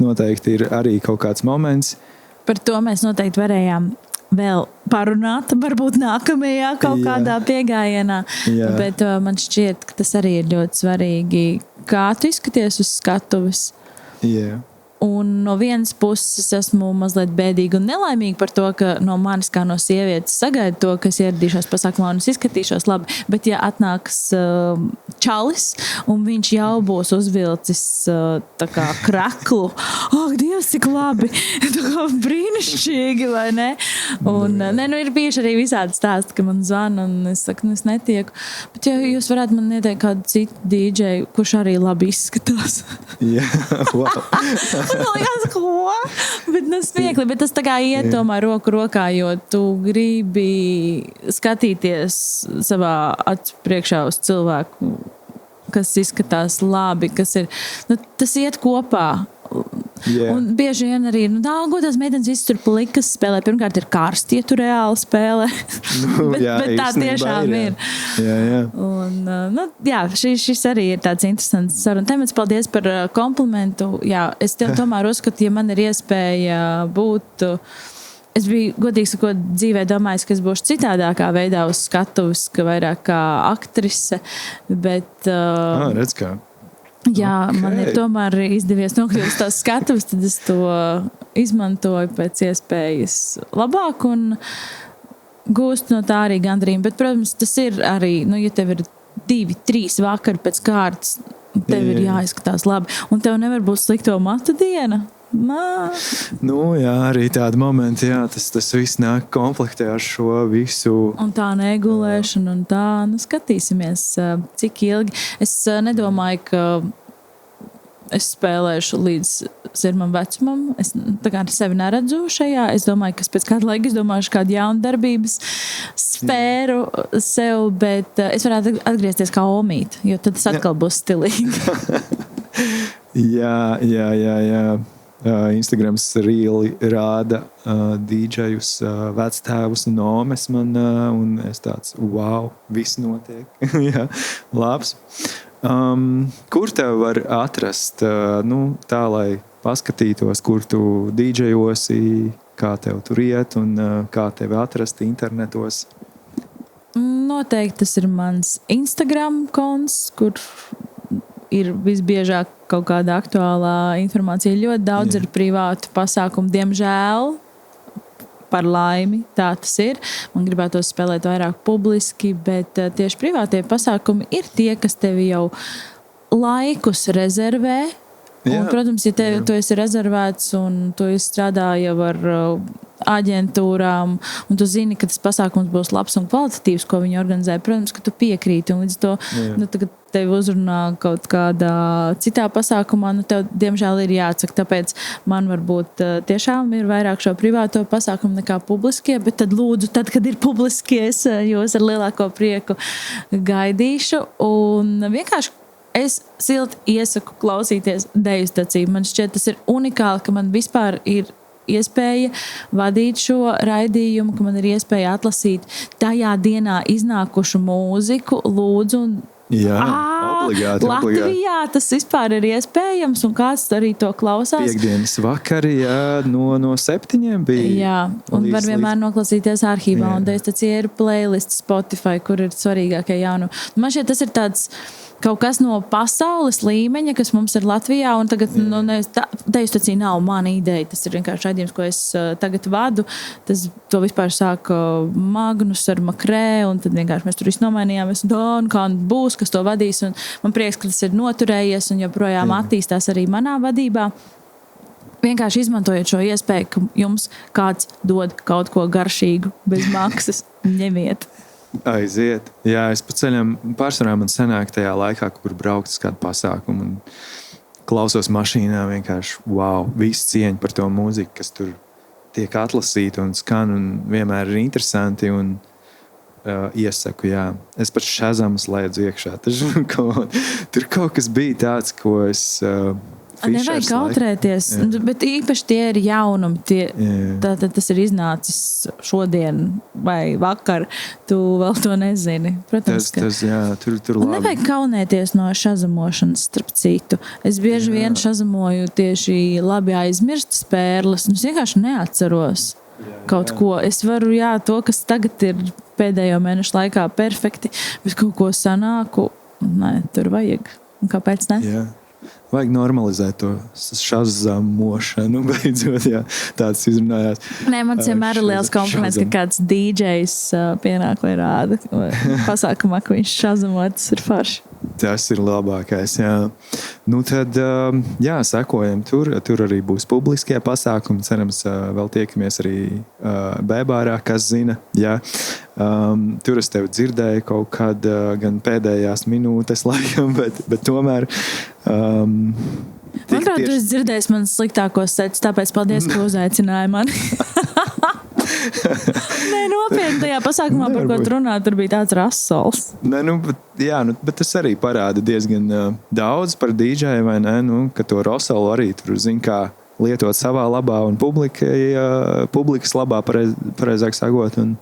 noteikti ir arī kaut kāds moments. Par to mēs noteikti varējām vēl parunāt, varbūt nākamajā kaut kādā piegājienā. Jā. Bet man šķiet, ka tas arī ir ļoti svarīgi, kā tu izskaties uz skatuves. Jā. Un no vienas puses esmu mazliet bēdīga un nelaimīga par to, ka no manis kā no sievietes sagaida to, ka es ieradīšos pasākumā un es izskatīšos labi. Bet ja atnāks čalis un viņš jau būs uzvilcis tā kā kraklu, Dievs, cik labi! Tā kā brīnišķīgi, vai ne? Un ir bijuši arī visādi stāsti, ka man zvana un es saku, es netieku. Bet ja jūs varētu man ieteikt kādu citu DJ, kurš arī labi izskatās. Jā, wow. Man liekas, ko? Bet smiekli, bet tas tā kā iet tomēr roku rokā, jo tu gribi skatīties savā acu priekšā uz cilvēku, kas izskatās labi, kas ir, tas iet kopā. Yeah. Un bieži vien arī, godās meitenes viss tur plikas spēlē. Pirmkārt ir karsti, ja tu reāli spēlē. bet tā tiešām ir. Jā. Un, šis arī ir tāds interesants saruna temats. Paldies par komplimentu. Jā, es tomēr uzskatu, ja man ir iespēja būt... Es biju, godīgi sakot, dzīvē domājis, ka es būšu citādākā veidā uz skatuves, ka vairāk kā aktrise, bet... redz kā. Jā, man ir tomēr izdevies nokļūt uz tās skatuves, tad es to izmantoju pēc iespējas labāk un gūstu no tā arī gandrību. Bet, protams, tas ir arī, ja tev ir 2-3 vakari pēc kārtas, tev ir jāizskatās labi. Un tev nevar būt slikto matu diena. Jā, arī tādi momenti, tas viss nāk komplektē ar šo visu. Un tā negulēšana un tā, skatīsimies, cik ilgi. Es nedomāju, ka es spēlēšu līdz zirmam vecumam. Es tā kā sevi neredzu šajā. Es domāju, ka pēc kāda laika domāšu kādu jaunu darbības sfēru sev, bet es varētu atgriezties kā omīte, jo tad tas atkal būs stilīgi. Jā. Instagrams rīli rāda dīdžejus, vectēvus un omes man, un es tāds, wow, viss notiek. Jā, labs. Kur tev var atrast, tā, lai paskatītos, kur tu dīdžejosi, kā tev tur iet un kā tevi atrast internetos? Noteikti tas ir mans Instagram konts, kur ir visbiežāk kaut kāda aktuālā informācija. Ļoti daudz ir privātu pasākumu, diemžēl, par laimi, tā tas ir. Man gribētos spēlēt vairāk publiski, bet tieši privātie pasākumi ir tie, kas tevi jau laikus rezervē. Un, protams, ja tu esi rezervēts un tu strādā jau ar aģentūrām, un tu zini, ka tas pasākums būs labs un kvalitatīvs, ko viņi organizē, protams, ka tu piekrīti. Un līdz to, tagad tevi uzrunā kaut kādā citā pasākumā, tev, diemžēl, ir jāatsaka. Tāpēc man varbūt tiešām ir vairāk šo privāto pasākumu nekā publiskie, bet tad lūdzu, tad, kad ir publiskie, es jūs ar lielāko prieku gaidīšu. Un vienkārši es silti iesaku klausīties Deju staciju. Man šķiet, tas ir unikāli, ka man vispār ir iespēja vadīt šo raidījumu, ka man ir iespēja atlasīt tajā dienā iznākušu mūziku, lūdzu. Obligāti. Latvijā tas vispār ir iespējams, un kāds arī to klausās. Piektdienas vakari, no 7 bija. Jā, un var vienmēr noklausīties arhīvā, un Deju stacija ir playlist Spotify, kur ir svarīgākie jaunu. Man šķiet, tas ir tāds kaut kas no pasaules līmeņa, kas mums ir Latvijā, un tagad Deju stacija nav mana ideja. Tas ir vienkārši raidījums, ko es tagad vadu. To vispār sāka Magnus ar Makrē, un tad vienkārši mēs tur visu nomainījāmies. Kā būs, kas to vadīs, un man prieks, ka tas ir noturējies un joprojām attīstās arī manā vadībā. Vienkārši izmantojot šo iespēju, ka jums kāds dod kaut ko garšīgu bez maksas. Ņemiet. Aiziet. Jā, es pa ceļam pārsvarā man sanāk tajā laikā, kur braukt uz kādu pasākumu un klausos mašīnā vienkārši, visu cieņu par to mūziku, kas tur tiek atlasīta un skan un vienmēr ir interesanti un iesaku, jā. Es pat Shazam slēdzu iekšā. Tur kaut kas bija tāds, ko es... Nevajag kautrēties, bet īpaši tie ir jaunumi. Tātad tas ir iznācis šodien vai vakar. Tu vēl to nezini. Protams, tur labi. Nevajag kaunēties no šazamošanas, starp citu. Es bieži vien šazamoju tieši labi aizmirstas pērles. Es vienkārši neatceros kaut ko. Es varu, to, kas tagad ir pēdējo mēnešu laikā perfekti, bet kaut ko sanāku, tur vajag. Un kāpēc ne? Jā. Vajag normalizēt to šazamošanu, beidzot, tāds izrunājās. Nē, man vienmēr ir liels kompliments, ka kāds DJs pienāk vai rāda pasākumā, ka viņš šazamo, tas ir forši. Tas ir labākais, jā. Tad, sekojam tur arī būs publiskie pasākumi. Cerams, vēl tiekamies arī Bēbārā, kas zina, jā. Tur es tevi dzirdēju kaut kad gan pēdējās minūtes laikam, bet tomēr... Manuprāt, tu esi dzirdējis manas sliktākos sets, tāpēc paldies, ka uzaicināji mani. Nē, nopietni tajā pasākumā, par ko tu runā, tur bija tāds Russells. Nē, bet tas arī parāda diezgan daudz par DJ, vai ne? Ka to Russellu arī tur zina, kā lietot savā labā un publikas labā, pareizāk sakot. Un,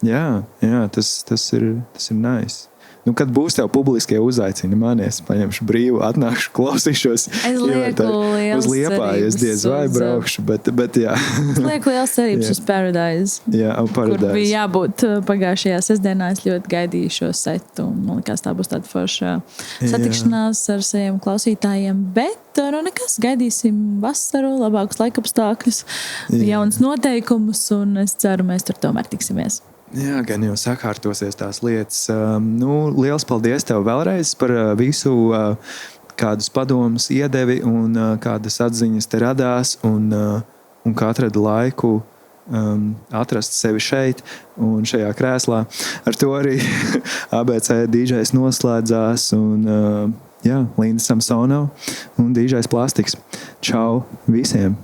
tas ir nice. Kad būs tev publiskie uzaicini mani, es paņemšu brīvu, atnākšu, klausīšos. Es lieku liels uz Liepāju, es diez vai braukšu, bet jā. Es lieku liels cerības uz Paradise. Jā, Paradise. Kur bija jābūt pagājušajā sestdienā, es ļoti gaidīju šo setu, un man likās, tā būs tāda forša satikšanās ar saviem klausītājiem, bet nekas, gaidīsim vasaru, labākus laikapstākļus, jauns noteikumus, un es ceru, mēs tur tomēr tiksimies. Jā, gan jau sakārtosies tās lietas. Liels paldies tev vēlreiz par visu, kādus padomus iedevi un kādas atziņas te radās un kā atrada laiku atrast sevi šeit un šajā krēslā. Ar to arī ABC DJs noslēdzās un Linda Samsonova un DJs Plastiks. Čau visiem!